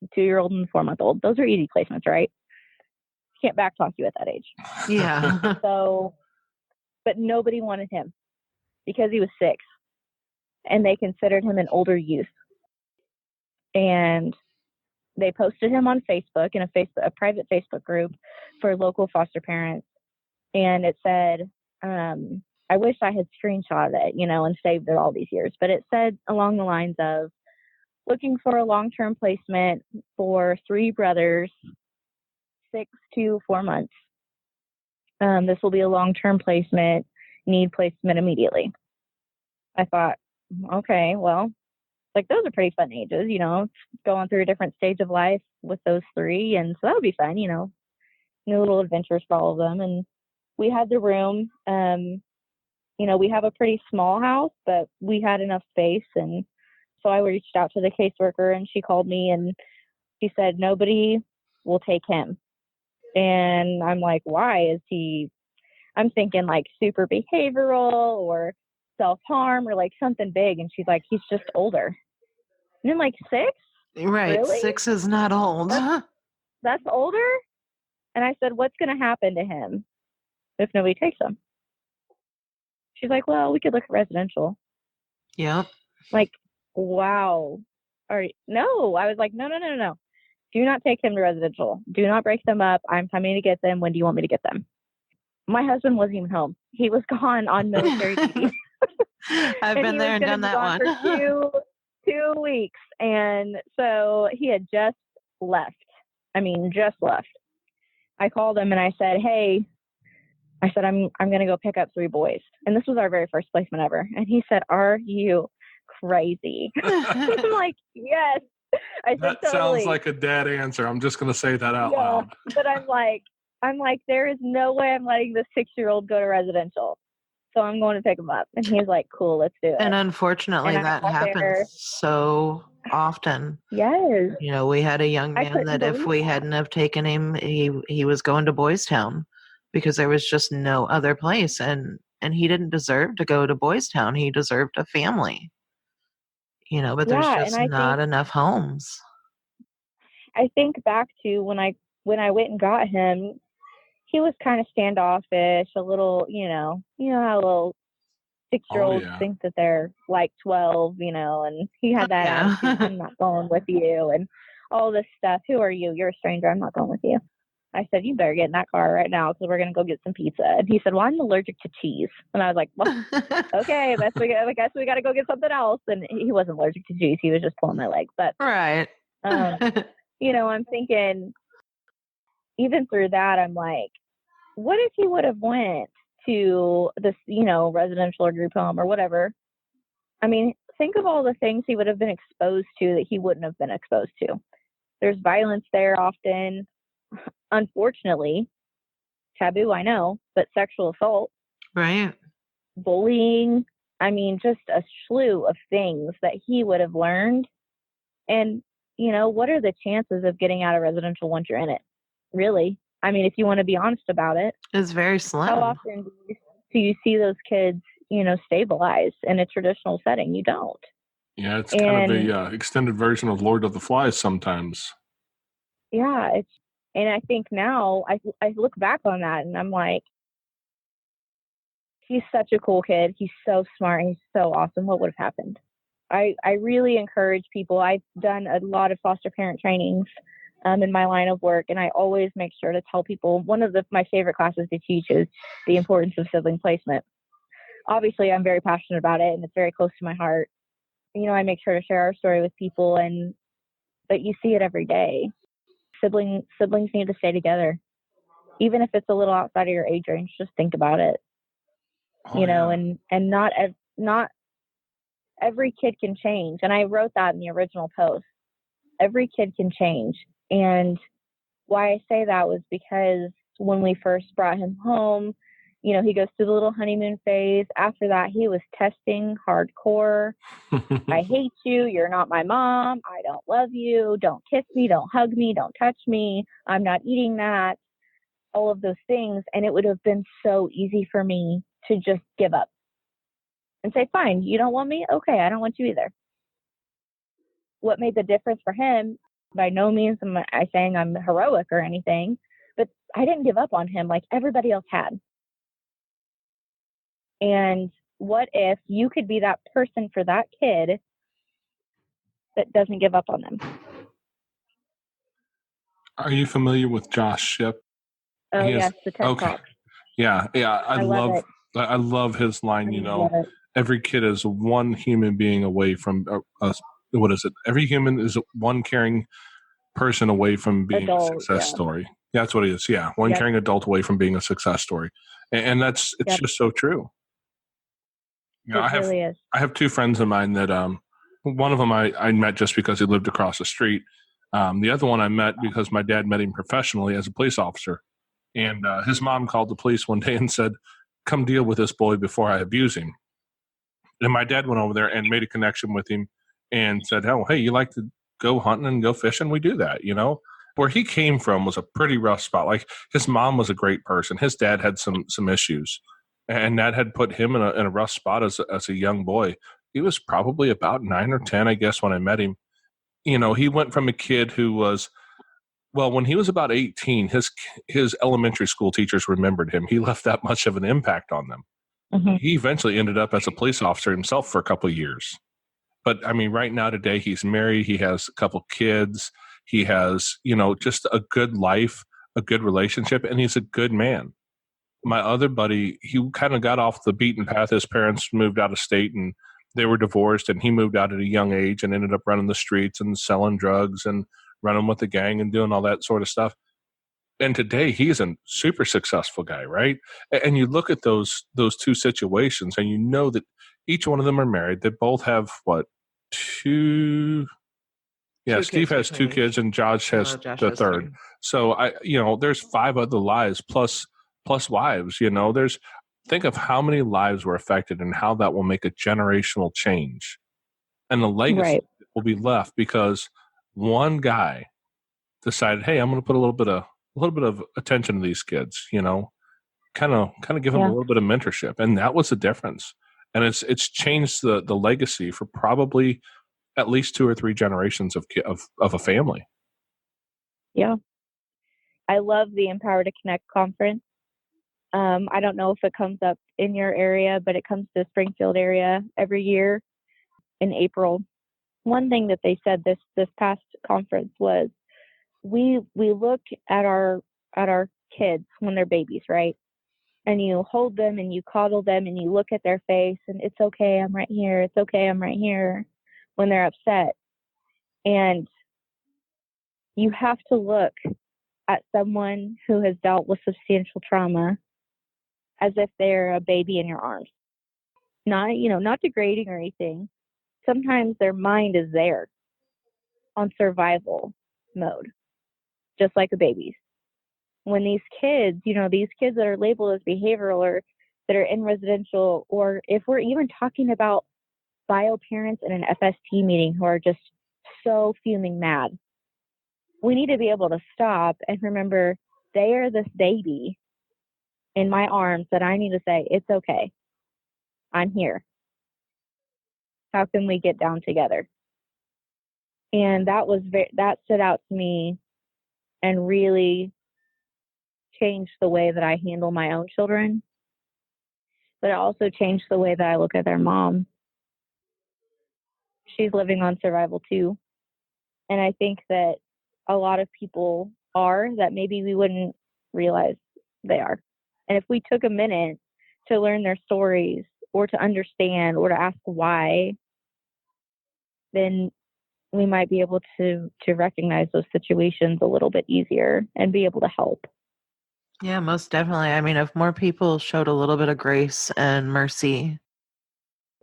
the 2-year-old and the 4-month-old. Those are easy placements, right? Can't backtalk you at that age. Yeah. But nobody wanted him because he was 6, and they considered him an older youth. And they posted him on Facebook in a private Facebook group for local foster parents. And it said, I wish I had screenshot it, and saved it all these years. But it said along the lines of, looking for a long-term placement for 3 brothers, 6 to 4 months. This will be a long-term placement, need placement immediately. I thought, okay, well, those are pretty fun ages, going through a different stage of life with those 3. And so that would be fun, new little adventures for all of them. And we had the room, we have a pretty small house, but we had enough space. And so I reached out to the caseworker, and she called me, and she said, nobody will take him. And I'm like, why? I'm thinking super behavioral or self-harm or something big. And she's like, he's just older. And I'm like, 6? Right. Really? 6 is not old. That's older? And I said, what's going to happen to him if nobody takes him? She's like, well, we could look at residential. Yep. Wow. All right. No, I was like, no. Do not take him to residential. Do not break them up. I'm coming to get them. When do you want me to get them? My husband wasn't even home. He was gone on military duty. I've been there and done that one. For 2 weeks. And so he had just left. I called him and I said, hey, I'm going to go pick up 3 boys. And this was our very first placement ever. And he said, are you crazy? I'm like, yes. I said, that totally. Sounds like a dad answer. I'm just going to say that out loud. But I'm like, there is no way I'm letting this 6-year-old go to residential. So I'm going to pick him up. And he's like, cool, let's do it. And unfortunately, that happens so often. Yes. We had a young man that if we hadn't have taken him, he was going to Boys Town because there was just no other place. And he didn't deserve to go to Boys Town. He deserved a family. But there's just not enough homes. I think back to when I went and got him, he was kind of standoffish, a little, how little 6-year-olds think that they're 12, and he had that attitude, I'm not going with you, and all this stuff. Who are you? You're a stranger. I'm not going with you. I said, you better get in that car right now because we're going to go get some pizza. And he said, well, I'm allergic to cheese. And I was like, well, okay, I guess we got to go get something else. And he wasn't allergic to cheese. He was just pulling my leg. But, right. I'm thinking, even through that, I'm like, what if he would have went to this, residential or group home or whatever? I mean, think of all the things he would have been exposed to that he wouldn't have been exposed to. There's violence there often. Unfortunately, taboo, I know, but sexual assault, right? Bullying. I mean, just a slew of things that he would have learned. And, what are the chances of getting out of residential once you're in it? Really? I mean, if you want to be honest about it, it's very slim. How often do you see those kids, stabilized in a traditional setting? You don't. Yeah, it's kind of a extended version of Lord of the Flies sometimes. Yeah, And I think now I look back on that and I'm like, he's such a cool kid. He's so smart. He's so awesome. What would have happened? I really encourage people. I've done a lot of foster parent trainings in my line of work, and I always make sure to tell people one of my favorite classes to teach is the importance of sibling placement. Obviously, I'm very passionate about it, and it's very close to my heart. I make sure to share our story with people, but you see it every day. Siblings need to stay together, even if it's a little outside of your age range. Just think about it, and not every kid can change. And I wrote that in the original post. Every kid can change, and why I say that was because when we first brought him home, he goes through the little honeymoon phase. After that, he was testing hardcore. I hate you. You're not my mom. I don't love you. Don't kiss me. Don't hug me. Don't touch me. I'm not eating that. All of those things. And it would have been so easy for me to just give up and say, fine, you don't want me? Okay, I don't want you either. What made the difference for him, by no means am I saying I'm heroic or anything, but I didn't give up on him like everybody else had. And what if you could be that person for that kid that doesn't give up on them? Are you familiar with Josh Ship? Oh, yes, the TED Talk. Yeah. I love his line, every kid is one human being away from what is it? Every human is one caring person away from being a success story. Yeah, that's what it is. Yeah, one caring adult away from being a success story. And it's just so true. I have two friends of mine that one of them I met just because he lived across the street. The other one I met because my dad met him professionally as a police officer. And his mom called the police one day and said, come deal with this boy before I abuse him. And my dad went over there and made a connection with him and said, oh, hey, you like to go hunting and go fishing? We do that, Where he came from was a pretty rough spot. Like, his mom was a great person. His dad had some issues. And that had put him in a rough spot as a young boy. He was probably about 9 or 10, I guess, when I met him. He went from a kid who was, well, when he was about 18, his elementary school teachers remembered him. He left that much of an impact on them. Mm-hmm. He eventually ended up as a police officer himself for a couple of years. But, I mean, right now today, he's married. He has a couple kids. He has, just a good life, a good relationship, and he's a good man. My other buddy, he kind of got off the beaten path. His parents moved out of state and they were divorced, and he moved out at a young age and ended up running the streets and selling drugs and running with the gang and doing all that sort of stuff. And today he's a super successful guy, right? And you look at those two situations and you know that each one of them are married. They both have two? Yeah, Steve has 2 kids and Josh has the third. 3. So there's 5 other lives plus wives. Think of how many lives were affected and how that will make a generational change, and the legacy will be left because one guy decided, hey, I'm going to put a little bit of attention to these kids. Kind of give them a little bit of mentorship, and that was the difference. And it's changed the legacy for probably at least 2 or 3 generations of a family. Yeah, I love the Empower to Connect conference. I don't know if it comes up in your area, but it comes to the Springfield area every year in April. One thing that they said this past conference was we look at our kids when they're babies, right? And you hold them and you coddle them and you look at their face and it's okay, I'm right here. It's okay, I'm right here when they're upset. And you have to look at someone who has dealt with substantial trauma as if they're a baby in your arms. Not degrading or anything. Sometimes their mind is there on survival mode, just like a baby's. When these kids that are labeled as behavioral or that are in residential, or if we're even talking about bio parents in an FST meeting who are just so fuming mad, we need to be able to stop and remember they are this baby in my arms that I need to say, it's okay. I'm here. How can we get down together? And that stood out to me and really changed the way that I handle my own children. But it also changed the way that I look at their mom. She's living on survival too. And I think that a lot of people are that maybe we wouldn't realize they are. And if we took a minute to learn their stories or to understand or to ask why, then we might be able to recognize those situations a little bit easier and be able to help. Yeah, most definitely. I mean, if more people showed a little bit of grace and mercy,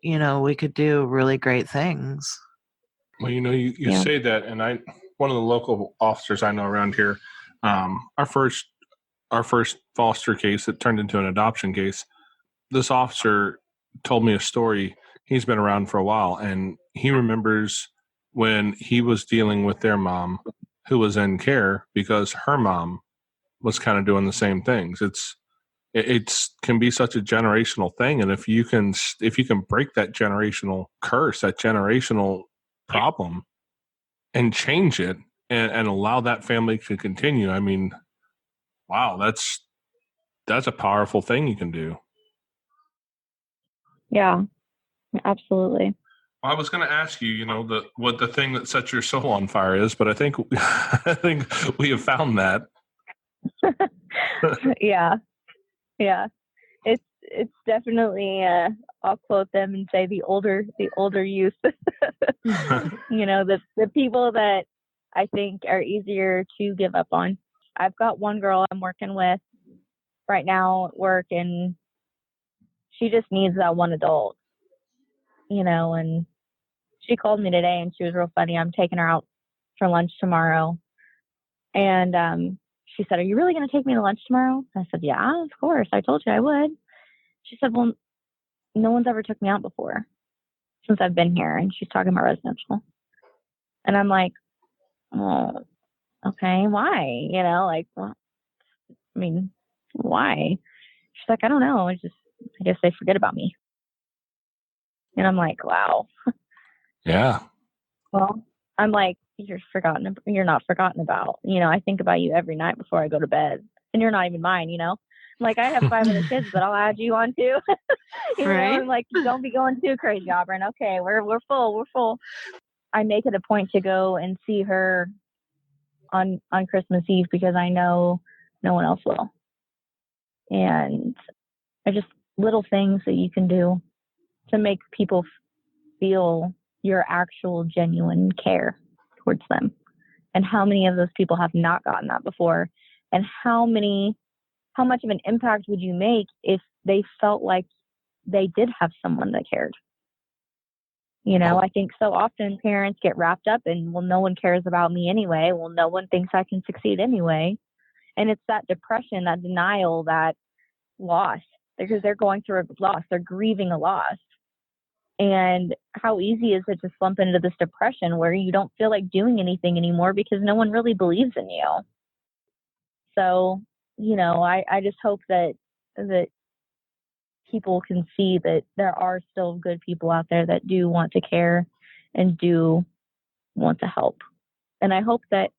we could do really great things. Well, you say that, and one of the local officers I know around here, our first foster case that turned into an adoption case, this officer told me a story. He's been around for a while, and he remembers when he was dealing with their mom, who was in care because her mom was kind of doing the same things. It's can be such a generational thing, and if you can break that generational curse, that generational problem, and change it and allow that family to continue, I mean, wow, that's a powerful thing you can do. Yeah, absolutely. I was going to ask you, what the thing that sets your soul on fire is, but I think we have found that. Yeah. It's definitely. I'll quote them and say the older youth. The people that I think are easier to give up on. I've got one girl I'm working with right now at work, and she just needs that one adult. And she called me today, and she was real funny. I'm taking her out for lunch tomorrow, and she said, "Are you really going to take me to lunch tomorrow?" I said, "Yeah, of course. I told you I would." She said, "Well, no one's ever took me out before since I've been here." And she's talking about residential. And I'm like, "Oh, okay, why?" Well, I mean, why? She's like, "I don't know. I guess they forget about me." And I'm like, wow. Yeah. Well, I'm like, you're not forgotten about. I think about you every night before I go to bed, and you're not even mine. I'm like, I have 5 other kids, but I'll add you on too. Right? I'm like, don't be going too crazy, Aubren. Okay, we're full. I make it a point to go and see her on Christmas Eve because I know no one else will. And just little things that you can do to make people feel your actual genuine care towards them. And how many of those people have not gotten that before? And how much of an impact would you make if they felt like they did have someone that cared? I think so often parents get wrapped up in, well, no one cares about me anyway. Well, no one thinks I can succeed anyway. And it's that depression, that denial, that loss, because they're going through a loss. They're grieving a loss. And how easy is it to slump into this depression where you don't feel like doing anything anymore because no one really believes in you? So, I just hope that people can see that there are still good people out there that do want to care and do want to help. And I hope that,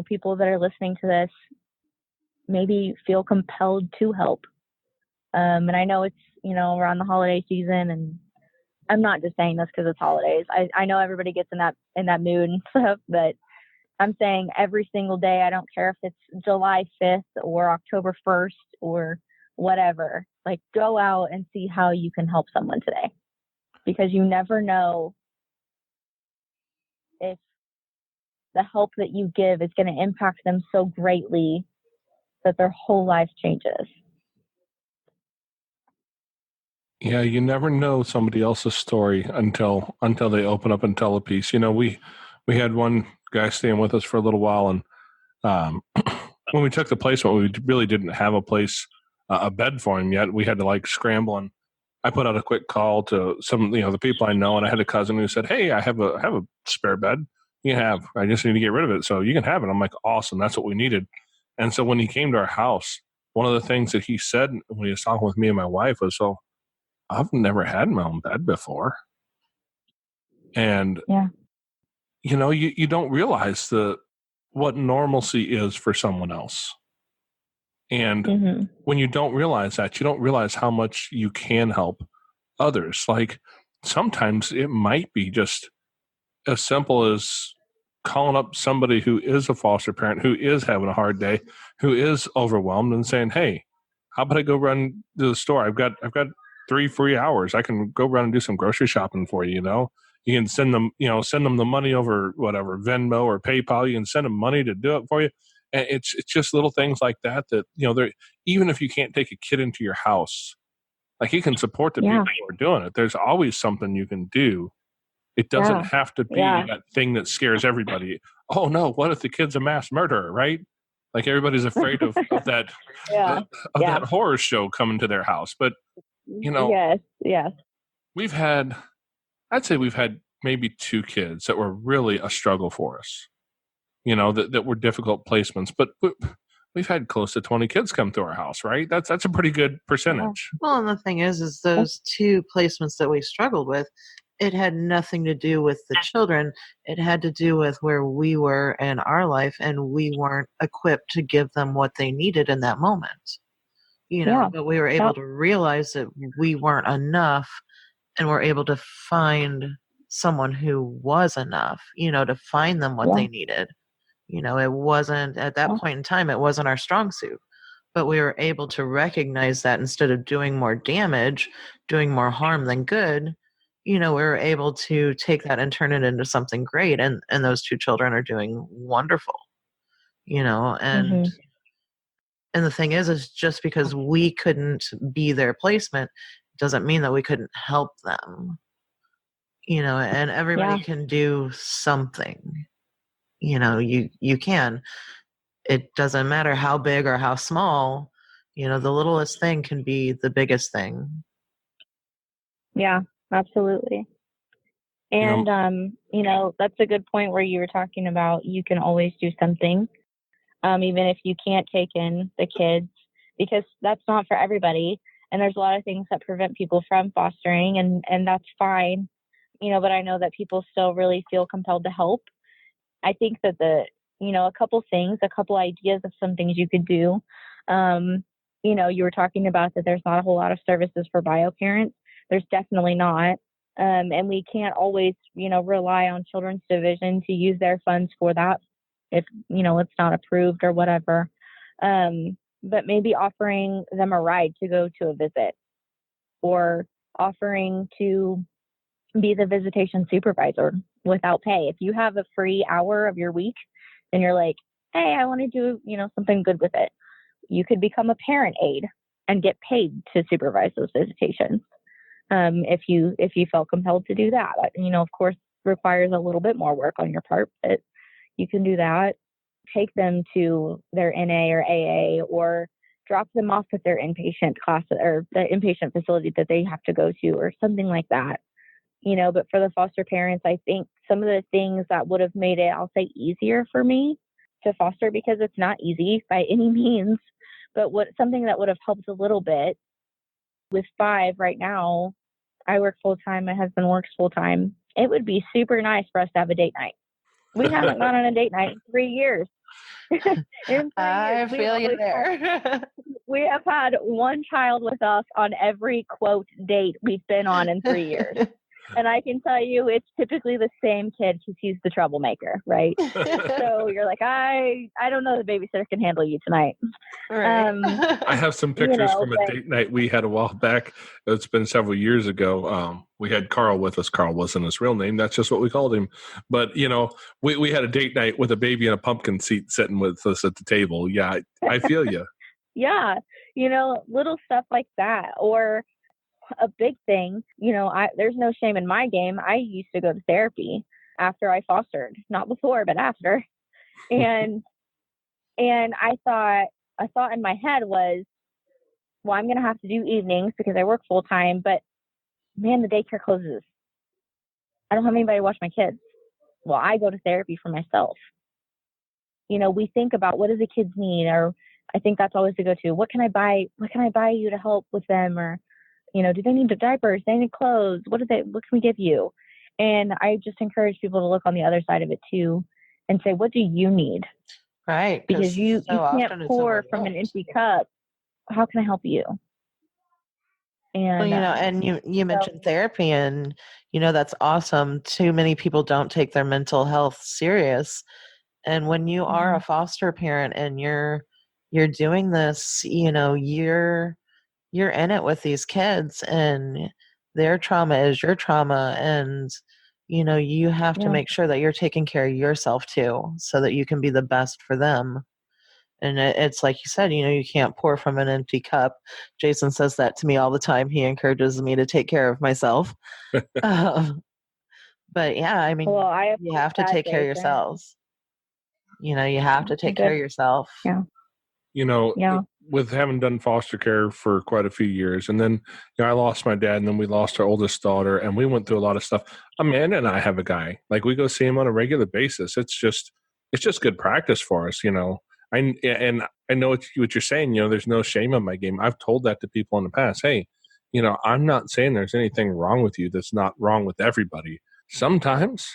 people that are listening to this maybe feel compelled to help. And I know it's, around the holiday season, and I'm not just saying this because it's holidays. I know everybody gets in that mood and stuff, but I'm saying every single day, I don't care if it's July 5th or October 1st or whatever, like go out and see how you can help someone today, because you never know if the help that you give is going to impact them so greatly that their whole life changes. Yeah, you never know somebody else's story until they open up and tell a piece. We had one guy staying with us for a little while, and when we took the placement, we really didn't have a bed for him yet. We had to scramble, and I put out a quick call to some the people I know, and I had a cousin who said, "Hey, I have a spare bed. I just need to get rid of it, so you can have it." I'm like, "Awesome, that's what we needed." And so when he came to our house, one of the things that he said when he was talking with me and my wife was, "So I've never had my own bed before." And, yeah, you don't realize what normalcy is for someone else. And when you don't realize that, you don't realize how much you can help others. Like sometimes it might be just as simple as calling up somebody who is a foster parent, who is having a hard day, who is overwhelmed, and saying, "Hey, how about I go run to the store? I've got 3 free hours. I can go run and do some grocery shopping for you. You can send them the money over whatever Venmo or PayPal. You can send them money to do it for you." And it's just little things like that they're, even if you can't take a kid into your house, like you can support the people who are doing it. There's always something you can do. It doesn't have to be that thing that scares everybody. Oh no, what if the kid's a mass murderer, right? Like everybody's afraid of that that horror show coming to their house. But yes. I'd say we've had maybe 2 kids that were really a struggle for us. That were difficult placements, but we've had close to 20 kids come to our house, right? That's a pretty good percentage. Well, and the thing is those 2 placements that we struggled with, it had nothing to do with the children. It had to do with where we were in our life, and we weren't equipped to give them what they needed in that moment. But we were able to realize that we weren't enough, and we're able to find someone who was enough, to find them what they needed. It wasn't at that point in time, it wasn't our strong suit, but we were able to recognize that instead of doing more damage, doing more harm than good, we were able to take that and turn it into something great. And those 2 children are doing wonderful, and the thing is just because we couldn't be their placement doesn't mean that we couldn't help them, and everybody can do something. You can. It doesn't matter how big or how small, the littlest thing can be the biggest thing. Yeah, absolutely. And, that's a good point where you were talking about you can always do something, even if you can't take in the kids, because that's not for everybody. And there's a lot of things that prevent people from fostering, and that's fine, but I know that people still really feel compelled to help. I think that a couple ideas of some things you could do. You were talking about that there's not a whole lot of services for bio parents. There's definitely not. And we can't always, rely on Children's Division to use their funds for that if, it's not approved or whatever. But maybe offering them a ride to go to a visit, or offering to be the visitation supervisor without pay. If you have a free hour of your week and you're like, hey, I want to do, something good with it, you could become a parent aide and get paid to supervise those visitations. If you felt compelled to do that, of course, requires a little bit more work on your part, but you can do that. Take them to their NA or AA, or drop them off at their inpatient class or the inpatient facility that they have to go to, or something like that. But for the foster parents, I think some of the things that would have made it, I'll say, easier for me to foster, because it's not easy by any means, but something that would have helped a little bit with 5 right now. I work full time. My husband works full time. It would be super nice for us to have a date night. We haven't gone on a date night in 3 years. I feel you there. We have had 1 child with us on every quote date we've been on in 3 years. And I can tell you it's typically the same kid because he's the troublemaker, right? So you're like, I don't know, the babysitter can handle you tonight. Right. I have some pictures from a date night we had a while back. It's been several years ago. We had Carl with us. Carl wasn't his real name. That's just what we called him. But, we had a date night with a baby in a pumpkin seat sitting with us at the table. Yeah, I feel you. Yeah. Little stuff like that. Or a big thing, there's no shame in my game. I used to go to therapy after I fostered, not before, but after. And I thought in my head was, well, I'm going to have to do evenings because I work full time, but man, the daycare closes. I don't have anybody to watch my kids. Well, I go to therapy for myself. We think about, what do the kids need? Or I think that's always the go-to. What can I buy you to help with them? Or, do they need diapers? Do they need clothes? What can we give you? And I just encourage people to look on the other side of it too. and say, what do you need? Right. Because you can't often it's pour from an overlooked. empty cup. How can I help you? Well, And and you mentioned therapy, and that's awesome. Too many people don't take their mental health serious. And when you are a foster parent and you're doing this, you're in it with these kids, and their trauma is your trauma, and you have to make sure that you're taking care of yourself too, so that you can be the best for them. And it's like you said, you can't pour from an empty cup. Jason says that to me all the time. He encourages me to take care of myself. Um, but yeah, I mean, you have to take care of yourselves. You have to take care of yourself. Yeah. With having done foster care for quite a few years, and then I lost my dad, and then we lost our oldest daughter, and we went through a lot of stuff. Amanda and I have a guy, like, we go see him on a regular basis. It's just good practice for us, And I know what you're saying. There's no shame in my game. I've told that to people in the past. Hey, I'm not saying there's anything wrong with you that's not wrong with everybody. Sometimes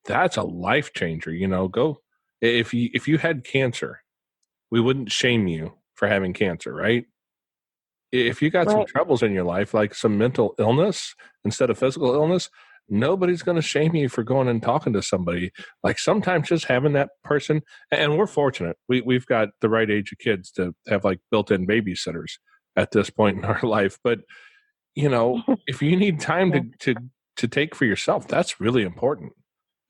that's a life changer. Go, if you had cancer, we wouldn't shame you for having cancer, right? If you got some troubles in your life, like some mental illness instead of physical illness, nobody's going to shame you for going and talking to somebody. Like, sometimes just having that person, and we're fortunate. We've got the right age of kids to have like built-in babysitters at this point in our life. But, if you need time to take for yourself, that's really important.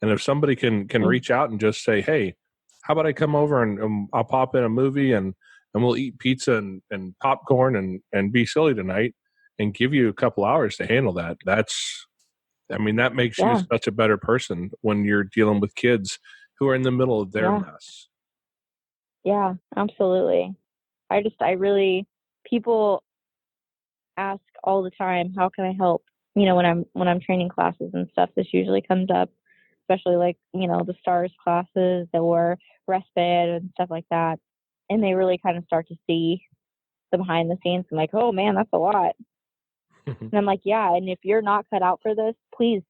And if somebody can reach out and just say, hey, how about I come over and I'll pop in a movie and we'll eat pizza and popcorn and be silly tonight, and give you a couple hours to handle that. That makes you such a better person when you're dealing with kids who are in the middle of their mess. Yeah, absolutely. People ask all the time, how can I help? When I'm training classes and stuff, this usually comes up, especially like, the STARS classes or respite and stuff like that. And they really kind of start to see the behind the scenes. I'm like, oh man, that's a lot. And I'm like, yeah. And if you're not cut out for this, please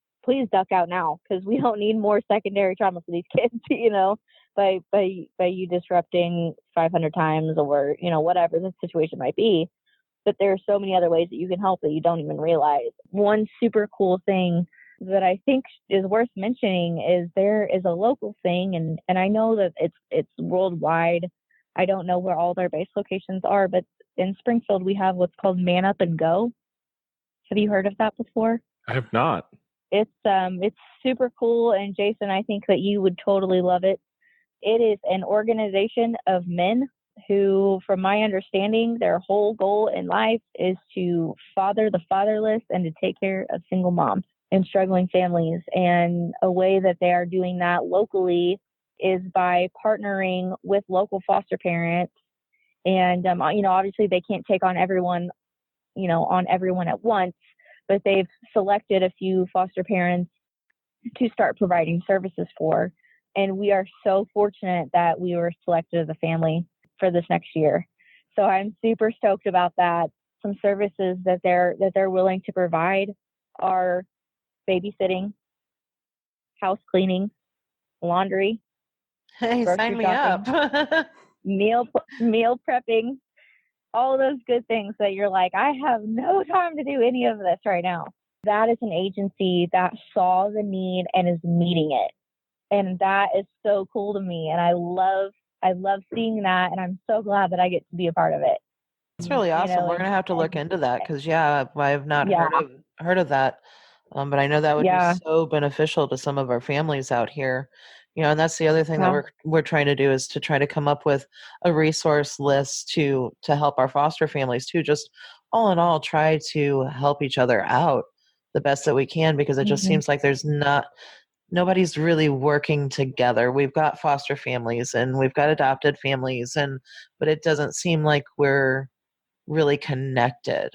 duck out now, because we don't need more secondary trauma for these kids, by you disrupting 500 times or, whatever the situation might be. But there are so many other ways that you can help that you don't even realize. One super cool thing that I think is worth mentioning is there is a local thing, and I know that it's worldwide. I don't know where all their base locations are, but in Springfield we have what's called Man Up and Go. Have you heard of that before? I have not. It's super cool, and Jason, I think that you would totally love it. It is an organization of men who, from my understanding, their whole goal in life is to father the fatherless and to take care of single moms and struggling families. And a way that they are doing that locally is by partnering with local foster parents. And, obviously they can't take on everyone at once, but they've selected a few foster parents to start providing services for. And we are so fortunate that we were selected as a family for this next year. So I'm super stoked about that. Some services that they're willing to provide are babysitting, house cleaning, laundry, Hey, sign me shopping, up. meal prepping, all those good things that you're like, I have no time to do any of this right now. That is an agency that saw the need and is meeting it. And that is so cool to me. And I love seeing that. And I'm so glad that I get to be a part of it. It's really awesome. We're going to have to look into that, because I have not heard of that. But I know that would be so beneficial to some of our families out here. And that's the other thing that we're trying to do, is to try to come up with a resource list to help our foster families too. Just all in all, try to help each other out the best that we can, because it just seems like nobody's really working together. We've got foster families and we've got adopted families, but it doesn't seem like we're really connected.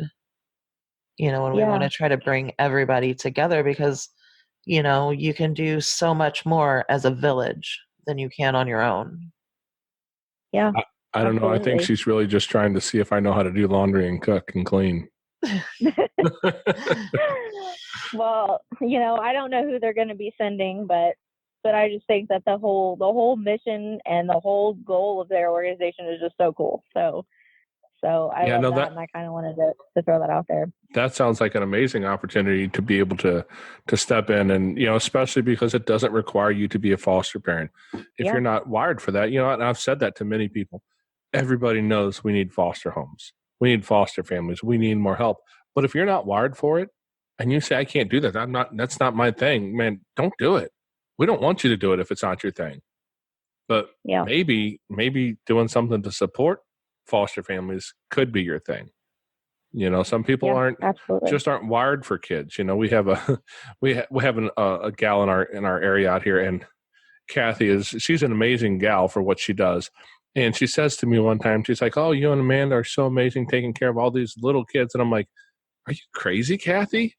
When we want to try to bring everybody together, because you can do so much more as a village than you can on your own. Yeah. I don't know. I think she's really just trying to see if I know how to do laundry and cook and clean. Well, I don't know who they're going to be sending, but But I just think that the whole mission and the whole goal of their organization is just so cool. So I love that, and I kind of wanted to throw that out there. That sounds like an amazing opportunity to be able to step in, and especially because it doesn't require you to be a foster parent. If you're not wired for that, and I've said that to many people. Everybody knows we need foster homes, we need foster families, we need more help. But if you're not wired for it, and you say I can't do that, that's not my thing, man, don't do it. We don't want you to do it if it's not your thing. But maybe doing something to support foster families could be your thing. Some people aren't wired for kids. We have a gal in our area out here, and Kathy she's an amazing gal for what she does. And she says to me one time, she's like, "Oh, you and Amanda are so amazing taking care of all these little kids." And I'm like, "Are you crazy, Kathy?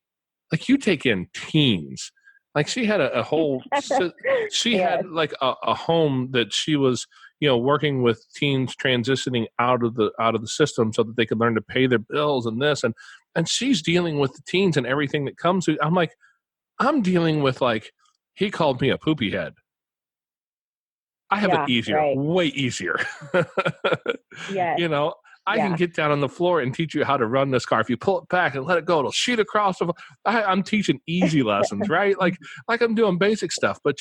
Like, you take in teens." Like, she had a whole, she had like a home that she was, working with teens transitioning out of the system so that they could learn to pay their bills and this, and she's dealing with the teens and everything that comes. I'm like, I'm dealing with, like, he called me a poopy head. I have it easier, way easier. Yeah. I can get down on the floor and teach you how to run this car. If you pull it back and let it go, it'll shoot across. I'm teaching easy lessons, right? Like I'm doing basic stuff. But,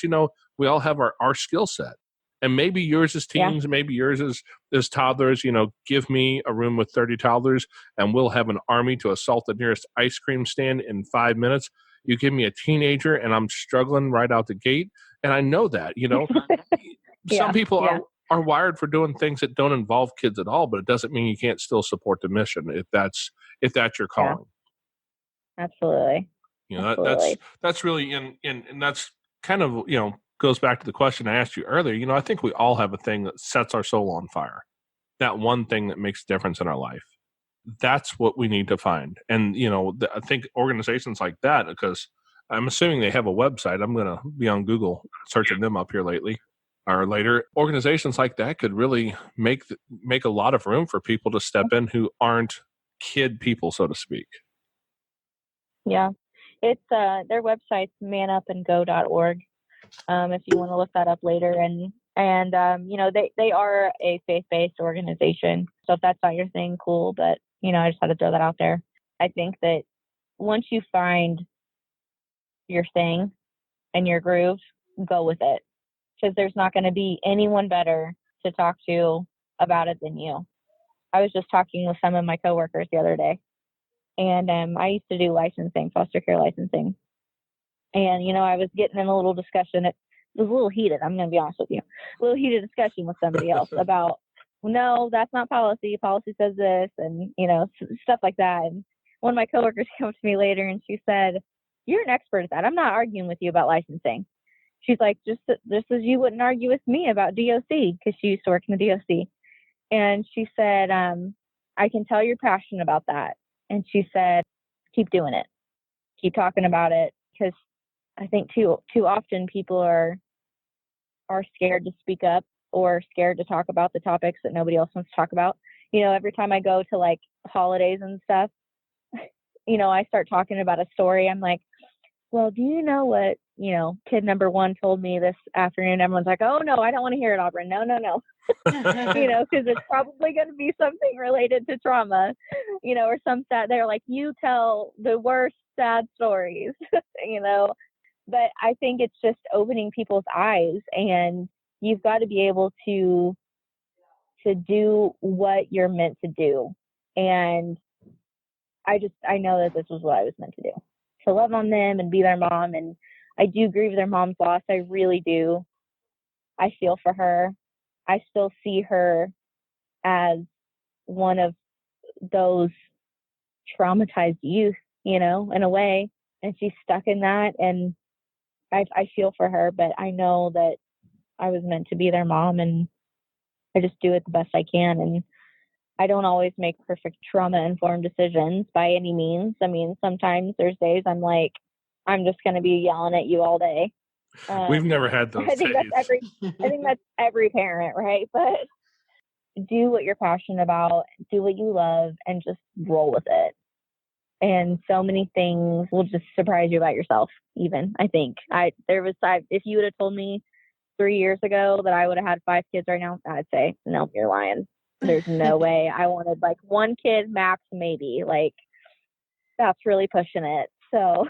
we all have our skill set. And maybe yours is teens, maybe yours is toddlers. Give me a room with 30 toddlers, and we'll have an army to assault the nearest ice cream stand in 5 minutes. You give me a teenager, and I'm struggling right out the gate. And I know that, some people are wired for doing things that don't involve kids at all, but it doesn't mean you can't still support the mission if that's your calling. Absolutely. That's really and that's kind of, goes back to the question I asked you earlier. I think we all have a thing that sets our soul on fire. That one thing that makes a difference in our life. That's what we need to find. And, I think organizations like that, because I'm assuming they have a website. I'm going to be on Google searching them up here later. Organizations like that could really make a lot of room for people to step in who aren't kid people, so to speak. Yeah. It's their website's manupandgo.org. If you want to look that up later, and they are a faith-based organization. So if that's not your thing, cool. But I just had to throw that out there. I think that once you find your thing and your groove, go with it, because there's not going to be anyone better to talk to about it than you. I was just talking with some of my coworkers the other day, and I used to do licensing, foster care licensing. And, I was getting in a little discussion. It was a little heated. I'm going to be honest with you. A little heated discussion with somebody else about, no, that's not policy. Policy says this, and, stuff like that. And one of my coworkers came up to me later, and she said, "You're an expert at that. I'm not arguing with you about licensing." She's like, just as you wouldn't argue with me about DOC, because she used to work in the DOC. And she said, "I can tell you're passionate about that." And she said, "Keep doing it. Keep talking about it." Because I think too often people are scared to speak up or scared to talk about the topics that nobody else wants to talk about. Every time I go to like holidays and stuff, I start talking about a story. I'm like, "Well, do you know what, kid number one told me this afternoon?" Everyone's like, "Oh no, I don't want to hear it, Aubren. No." Because it's probably going to be something related to trauma, or some sad. They're like, "You tell the worst sad stories," But I think it's just opening people's eyes, and you've got to be able to do what you're meant to do. And I know that this was what I was meant to do, to love on them and be their mom. And I do grieve their mom's loss. I really do. I feel for her. I still see her as one of those traumatized youth, in a way, and she's stuck in that. And I feel for her, but I know that I was meant to be their mom, and I just do it the best I can. And I don't always make perfect trauma-informed decisions by any means. I mean, sometimes there's days I'm like, I'm just going to be yelling at you all day. We've never had those days. I think that's every parent, right? But do what you're passionate about, do what you love, and just roll with it. And so many things will just surprise you about yourself, even, I think. If you would have told me 3 years ago that I would have had 5 kids right now, I'd say, no, you're lying. There's no way. I wanted like 1 kid max, maybe. Like, that's really pushing it. So,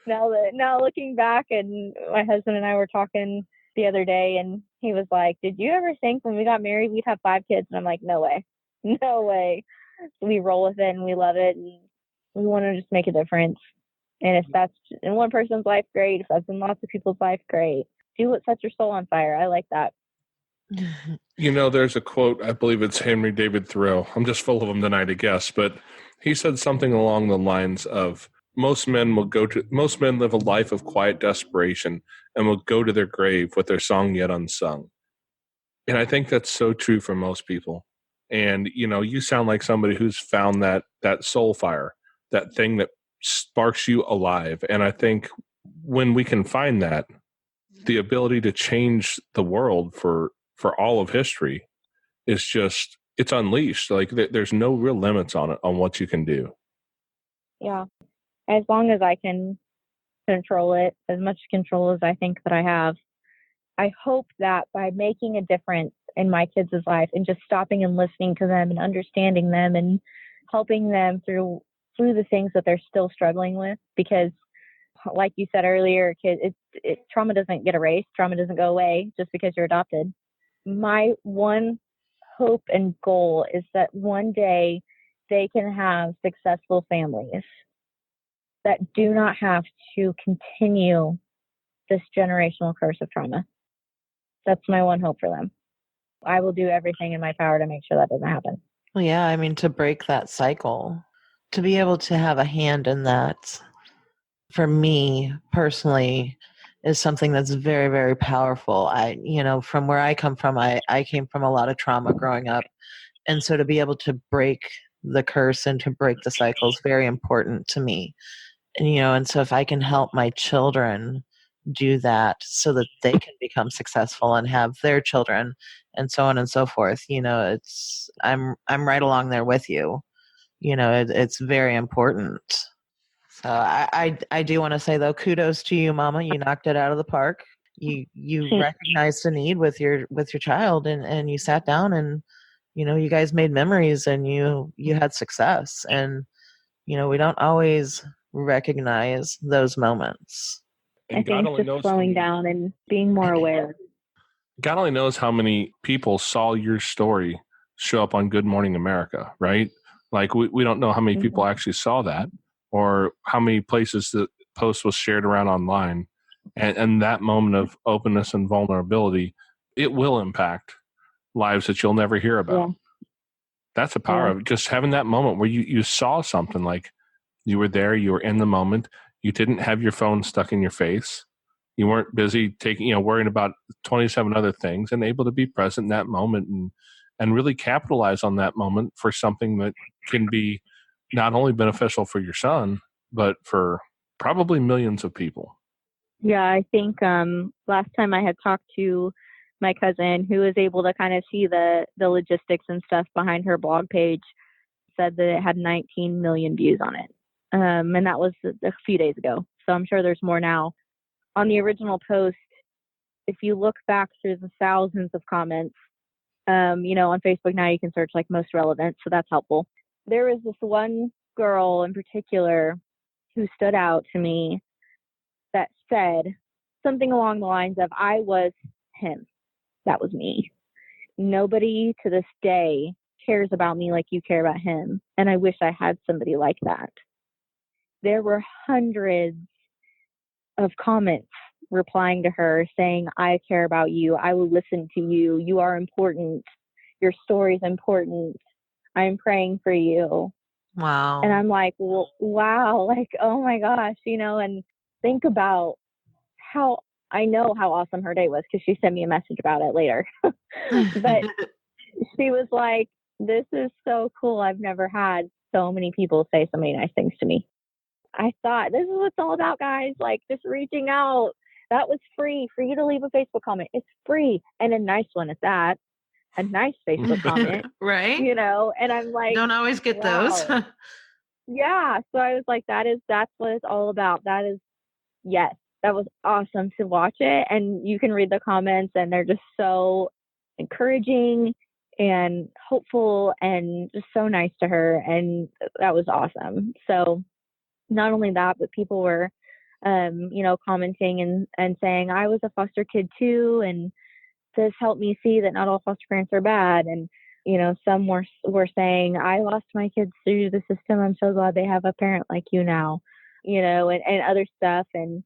now looking back, and my husband and I were talking the other day, and he was like, did you ever think when we got married we'd have 5 kids? And I'm like, no way. No way. We roll with it and we love it, and we want to just make a difference. And if that's in one person's life, great. If that's in lots of people's life, great. Do what sets your soul on fire. I like that. There's a quote, I believe it's Henry David Thoreau. I'm just full of them tonight, I guess, but he said something along the lines of, most men live a life of quiet desperation and will go to their grave with their song yet unsung. And I think that's so true for most people. And, you sound like somebody who's found that soul fire, that thing that sparks you alive. And I think when we can find that, the ability to change the world for all of history is just, it's unleashed. Like there's no real limits on it, on what you can do. Yeah. As long as I can control it, as much control as I think that I have, I hope that by making a difference in my kids' life and just stopping and listening to them and understanding them and helping them through the things that they're still struggling with, because like you said earlier, trauma doesn't get erased. Trauma doesn't go away just because you're adopted. My one hope and goal is that one day they can have successful families that do not have to continue this generational curse of trauma. That's my one hope for them. I will do everything in my power to make sure that doesn't happen. Well, yeah, I mean, to break that cycle, to be able to have a hand in that, for me personally, is something that's very, very powerful. From where I come from, I came from a lot of trauma growing up. And so to be able to break the curse and to break the cycle is very important to me. And so if I can help my children do that so that they can become successful and have their children and so on and so forth, I'm right along there with you. It's very important. So I do want to say, though, kudos to you, Mama. You knocked it out of the park. You recognized a need with your child, and you sat down and you guys made memories, and you had success. And we don't always recognize those moments. I think just slowing down and being more aware. God only knows how many people saw your story show up on Good Morning America, right? Like we don't know how many people actually saw that, or how many places the post was shared around online. And that moment of openness and vulnerability, it will impact lives that you'll never hear about. Yeah. That's the power of just having that moment where you saw something, like you were there, you were in the moment, you didn't have your phone stuck in your face. You weren't busy worrying about 27 other things, and able to be present in that moment and really capitalize on that moment for something that can be not only beneficial for your son, but for probably millions of people. Yeah, I think last time I had talked to my cousin, who was able to kind of see the logistics and stuff behind her blog page, said that it had 19 million views on it. And that was a few days ago. So I'm sure there's more now. On the original post, if you look back through the thousands of comments, on Facebook now you can search like most relevant, so that's helpful. There was this one girl in particular who stood out to me that said something along the lines of, I was him. That was me. Nobody to this day cares about me like you care about him. And I wish I had somebody like that. There were hundreds of comments replying to her saying, I care about you. I will listen to you. You are important. Your story's important. I'm praying for you. Wow. And I'm like, well, wow, like, oh my gosh, and think about how, I know how awesome her day was because she sent me a message about it later. But she was like, this is so cool. I've never had so many people say so many nice things to me. I thought, this is what it's all about, guys. Like, just reaching out. That was free for you to leave a Facebook comment. It's free, and a nice one at that. A nice Facebook comment. Right. And I'm like, don't always get those. Yeah. So I was like, that's what it's all about. Yes, that was awesome to watch it. And you can read the comments and they're just so encouraging and hopeful and just so nice to her. And that was awesome. So not only that, but people were, commenting and saying, I was a foster kid too. And this helped me see that not all foster parents are bad. And, some were saying, I lost my kids through the system. I'm so glad they have a parent like you now, and other stuff. And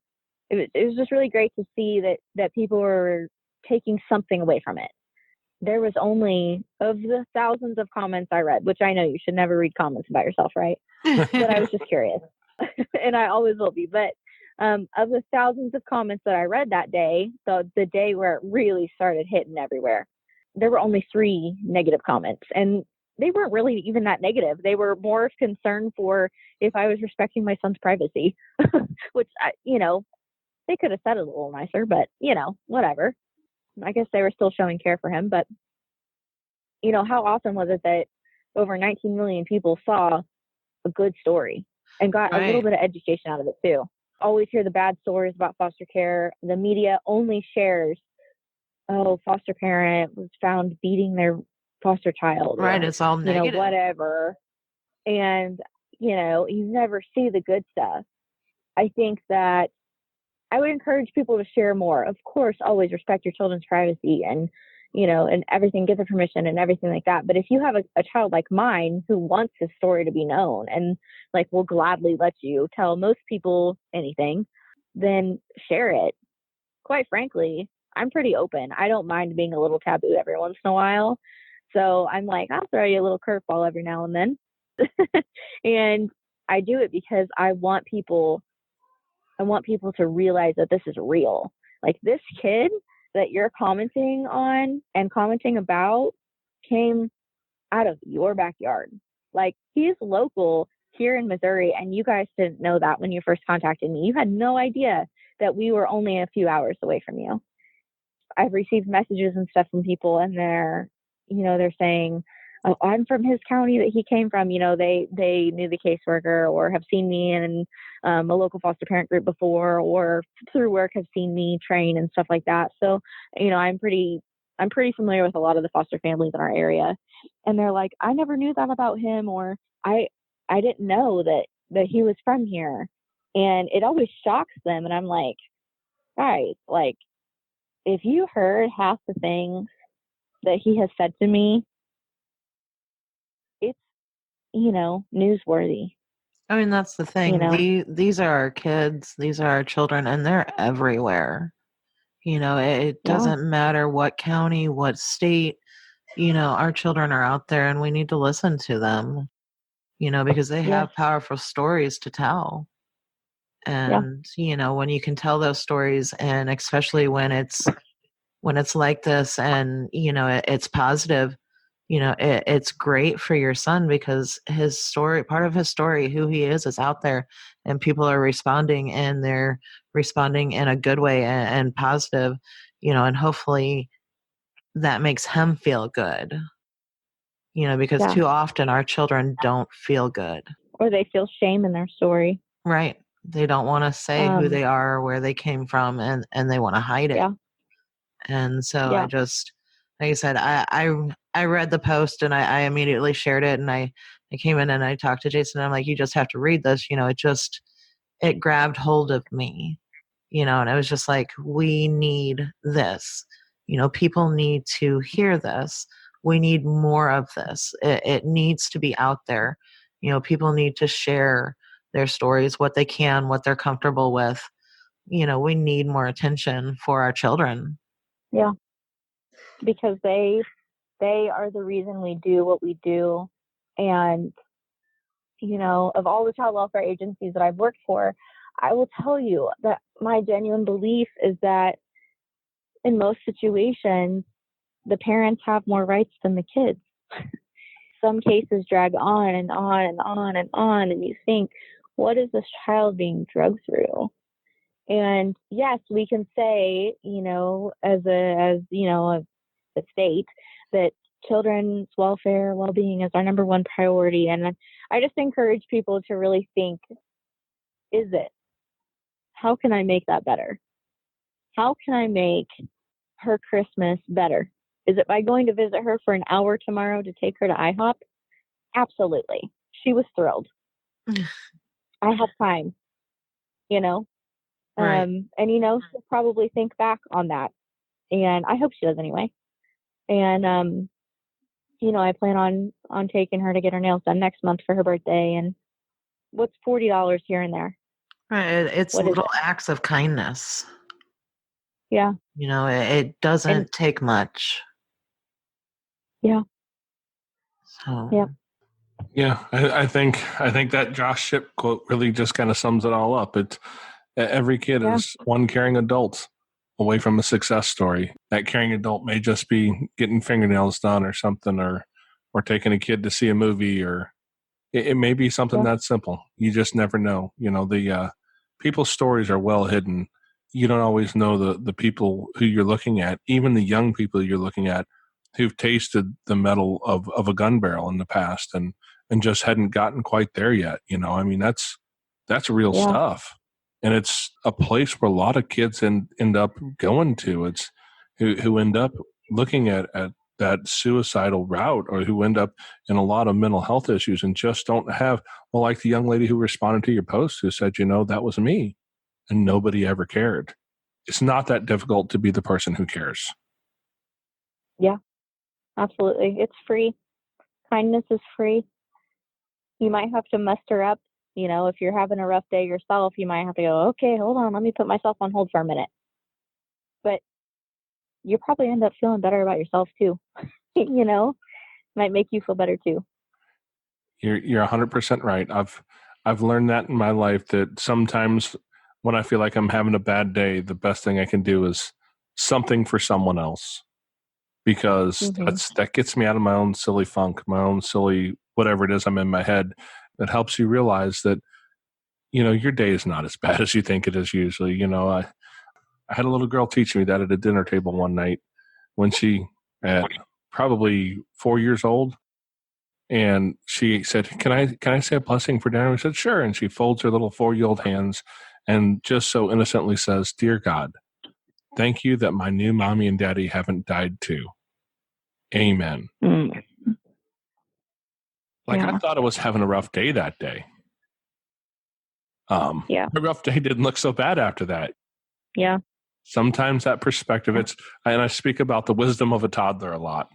it was just really great to see that people were taking something away from it. There was only, of the thousands of comments I read, which I know you should never read comments about yourself, right? But I was just curious. And I always will be. But of the thousands of comments that I read that day, the day where it really started hitting everywhere, there were only 3 negative comments. And they weren't really even that negative. They were more of concern for if I was respecting my son's privacy, which, they could have said it a little nicer, but, whatever. I guess they were still showing care for him. But, how awesome was it that over 19 million people saw a good story and got a little bit of education out of it too. Always hear the bad stories about foster care. The media only shares, foster parent was found beating their foster child. Right. Or, It's all negative. Whatever. And, you never see the good stuff. I think that I would encourage people to share more. Of course, always respect your children's privacy and, and everything, get the permission and everything like that. But if you have a child like mine who wants his story to be known and will gladly let you tell most people anything, then share it. Quite frankly, I'm pretty open. I don't mind being a little taboo every once in a while. So I'm like, I'll throw you a little curveball every now and then. And I do it because I want people to realize that this is real. Like, this kid that you're commenting on and commenting about came out of your backyard. Like, he's local here in Missouri, and you guys didn't know that when you first contacted me. You had no idea that we were only a few hours away from you. I've received messages and stuff from people, and they're saying, oh, I'm from his county that he came from. They knew the caseworker or have seen me in a local foster parent group before, or through work have seen me train and stuff like that. So, I'm pretty familiar with a lot of the foster families in our area. And they're like, I never knew that about him, or I didn't know that he was from here. And it always shocks them. And I'm like, guys, if you heard half the things that he has said to me, it's, newsworthy. I mean, that's the thing. These are our kids. These are our children, and they're everywhere. It doesn't matter what county, what state, our children are out there, and we need to listen to them, because they have powerful stories to tell. And, when you can tell those stories, and especially when it's like this and, it's positive, it's great for your son, because his story, part of his story, who he is out there, and people are responding, and they're responding in a good way and positive, and hopefully that makes him feel good, because too often our children don't feel good. Or they feel shame in their story. Right. They don't want to say who they are, or where they came from, and they want to hide it. Yeah. And so I just, like I said, I read the post, and I immediately shared it, and I came in and I talked to Jason, and I'm like, you just have to read this. It grabbed hold of me, and it was just like, we need this. People need to hear this. We need more of this. It needs to be out there. People need to share their stories, what they can, what they're comfortable with. We need more attention for our children. Yeah. Because they are the reason we do what we do. And, of all the child welfare agencies that I've worked for, I will tell you that my genuine belief is that in most situations, the parents have more rights than the kids. Some cases drag on and on and on and on, and you think, what is this child being drugged through? And yes, we can say, as a state, that children's welfare, well-being is our number one priority. And I just encourage people to really think, is it? How can I make that better? How can I make her Christmas better? Is it by going to visit her for an hour tomorrow to take her to IHOP? Absolutely. She was thrilled. I have time, Right. and, she'll probably think back on that. And I hope she does anyway. And, I plan on taking her to get her nails done next month for her birthday. And what's $40 here and there? Right. It's What is little it? acts of kindness. Yeah. It doesn't take much. Yeah. So. Yeah. Yeah, I think that Josh Ship quote really just kind of sums it all up. It's every kid is one caring adult away from a success story. That caring adult may just be getting fingernails done or something, or taking a kid to see a movie, or it may be something that simple. You just never know. The people's stories are well hidden. You don't always know the people who you're looking at, even the young people you're looking at, who've tasted the metal of a gun barrel in the past and just hadn't gotten quite there yet. I mean, that's real stuff. And it's a place where a lot of kids end up going to. It's who end up looking at that suicidal route, or who end up in a lot of mental health issues and just don't have, well, like the young lady who responded to your post who said, that was me and nobody ever cared. It's not that difficult to be the person who cares. Yeah, absolutely. It's free. Kindness is free. You might have to muster up, if you're having a rough day yourself, you might have to go, okay, hold on, let me put myself on hold for a minute. But you probably end up feeling better about yourself too. Might make you feel better too. You're 100% right. I've learned that in my life, that sometimes when I feel like I'm having a bad day, the best thing I can do is something for someone else, because that gets me out of my own silly funk, my own silly whatever it is I'm in my head. That helps you realize that your day is not as bad as you think it is usually. I had a little girl teach me that at a dinner table one night when she at probably 4 years old. And she said, can I say a blessing for dinner? I said, sure. And she folds her little 4-year-old hands and just so innocently says, "Dear God, thank you that my new mommy and daddy haven't died too. Amen." I thought I was having a rough day that day. The rough day didn't look so bad after that. Yeah. Sometimes that perspective, and I speak about the wisdom of a toddler a lot.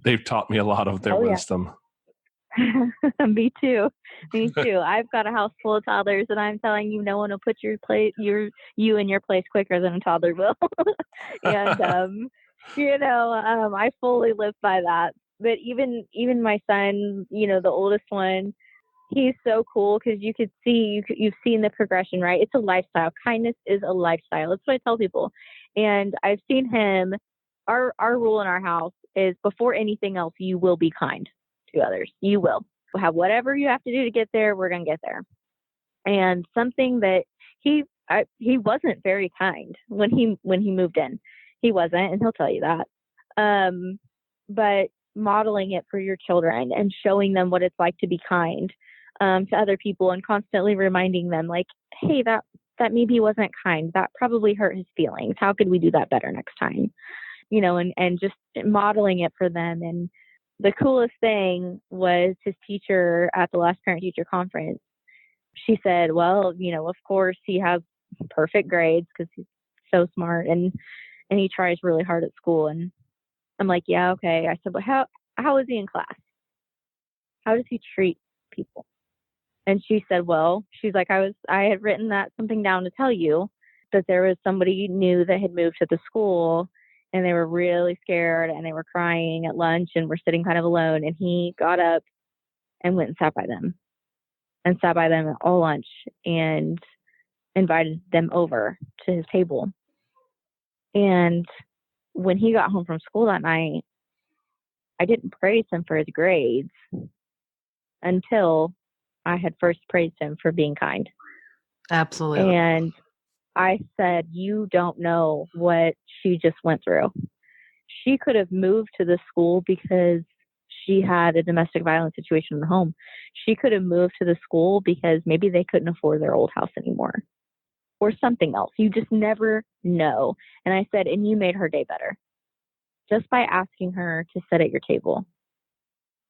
They've taught me a lot of their wisdom. Me too. I've got a house full of toddlers, and I'm telling you, no one will put you in your place quicker than a toddler will. And I fully live by that. But even my son, the oldest one, he's so cool because you could see you've seen the progression, right? It's a lifestyle. Kindness is a lifestyle. That's what I tell people. And I've seen him. Our rule in our house is, before anything else, you will be kind to others. You will. We'll have whatever you have to do to get there. We're going to get there. And something that he wasn't very kind when he moved in. He wasn't, and he'll tell you that. But modeling it for your children and showing them what it's like to be kind to other people, and constantly reminding them, like, hey, that maybe wasn't kind. That probably hurt his feelings. How could we do that better next time? And just modeling it for them. And the coolest thing was his teacher at the last parent-teacher conference. She said, well, of course he has perfect grades because he's so smart and he tries really hard at school. And I'm like, yeah, okay. I said, but how is he in class? How does he treat people? And she said, well, she's like, I had written something down to tell you that there was somebody new that had moved to the school, and they were really scared and they were crying at lunch and were sitting kind of alone. And he got up and went and sat by them all lunch and invited them over to his table. And when he got home from school that night, I didn't praise him for his grades until I had first praised him for being kind. And I said, you don't know what she just went through. she could have moved to the school because she had a domestic violence situation in the home. She could have moved to the school because maybe they couldn't afford their old house anymore or something else. You just never know. And I said, and you made her day better just by asking her to sit at your table.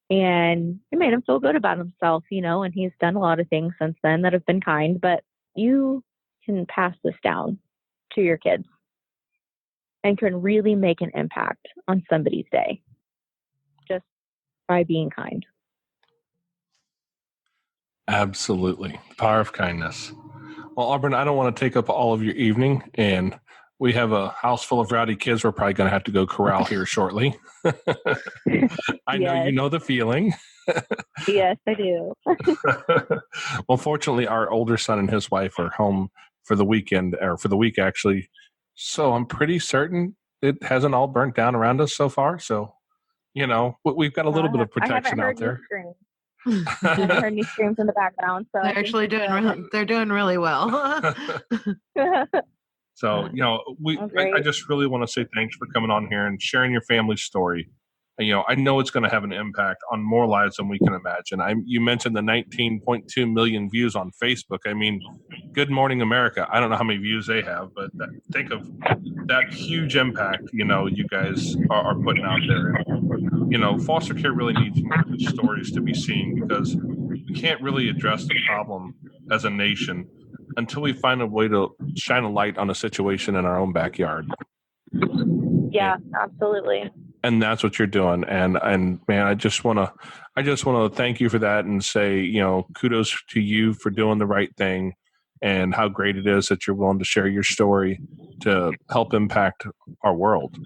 And it made him feel good about himself, and he's done a lot of things since then that have been kind, but you can pass this down to your kids and can really make an impact on somebody's day just by being kind. Absolutely. The power of kindness. Well, Aubren, I don't want to take up all of your evening, and we have a house full of rowdy kids we're probably going to have to go corral here shortly. I know you know the feeling. Yes, I do. Well, fortunately, our older son and his wife are home for the weekend, or for the week, actually. So I'm pretty certain it hasn't all burnt down around us so far. So, we've got a little bit of protection out there. I haven't heard any screams in the background. So they're actually doing really well. So, I just really want to say thanks for coming on here and sharing your family story. I know it's going to have an impact on more lives than we can imagine. You mentioned the 19.2 million views on Facebook. I mean, Good Morning America. I don't know how many views they have, but think of that huge impact, you guys are putting out there. And, foster care really needs more of these stories to be seen, because we can't really address the problem as a nation until we find a way to shine a light on a situation in our own backyard. Yeah, absolutely. And that's what you're doing. And man, I just want to thank you for that and say, kudos to you for doing the right thing, and how great it is that you're willing to share your story to help impact our world.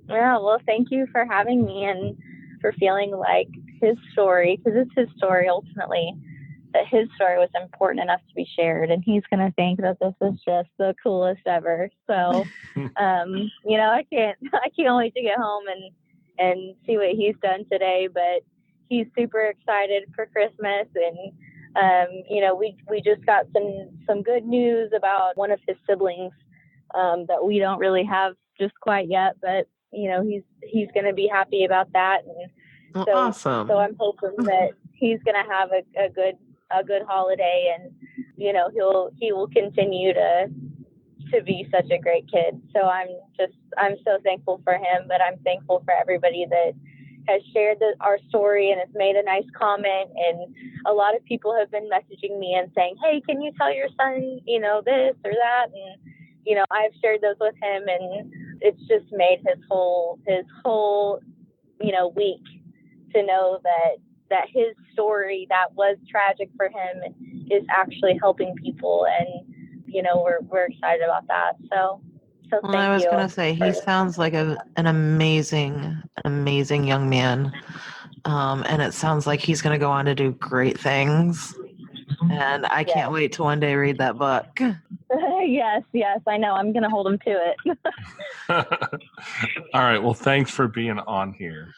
Yeah, well, thank you for having me and for feeling like his story, because it's his story ultimately, that his story was important enough to be shared, and he's going to think that this is just the coolest ever. So, I can't wait to get home and see what he's done today, but he's super excited for Christmas. And, we just got some good news about one of his siblings, that we don't really have just quite yet, but, he's going to be happy about that. And so, awesome. So I'm hoping that he's going to have a good holiday, and he will continue to be such a great kid. So I'm so thankful for him, but I'm thankful for everybody that has shared our story and has made a nice comment. And a lot of people have been messaging me and saying, hey, can you tell your son this or that? And I've shared those with him, and it's just made his whole week to know that his story that was tragic for him is actually helping people. And, we're excited about that. So thank you. I was going to say, he sounds like an amazing young man. And it sounds like he's going to go on to do great things. And I can't wait to one day read that book. Yes, I know. I'm going to hold him to it. All right. Well, thanks for being on here.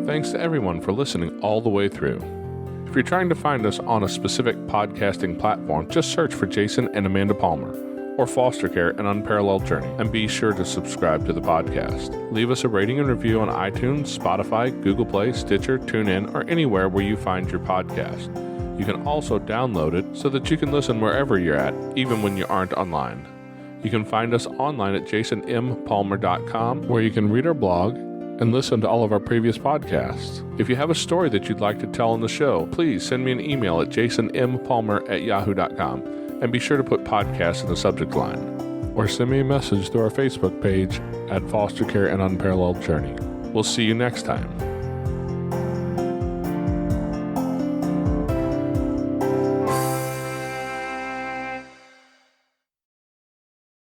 Thanks to everyone for listening all the way through. If you're trying to find us on a specific podcasting platform, just search for Jason and Amanda Palmer or Foster Care, An Unparalleled Journey, and be sure to subscribe to the podcast. Leave us a rating and review on iTunes, Spotify, Google Play, Stitcher, TuneIn, or anywhere where you find your podcast. You can also download it so that you can listen wherever you're at, even when you aren't online. You can find us online at jasonmpalmer.com, where you can read our blog and listen to all of our previous podcasts. If you have a story that you'd like to tell on the show, please send me an email at jasonmpalmer@yahoo.com, and be sure to put podcast in the subject line. Or send me a message through our Facebook page at Foster Care, An Unparalleled Journey. We'll see you next time.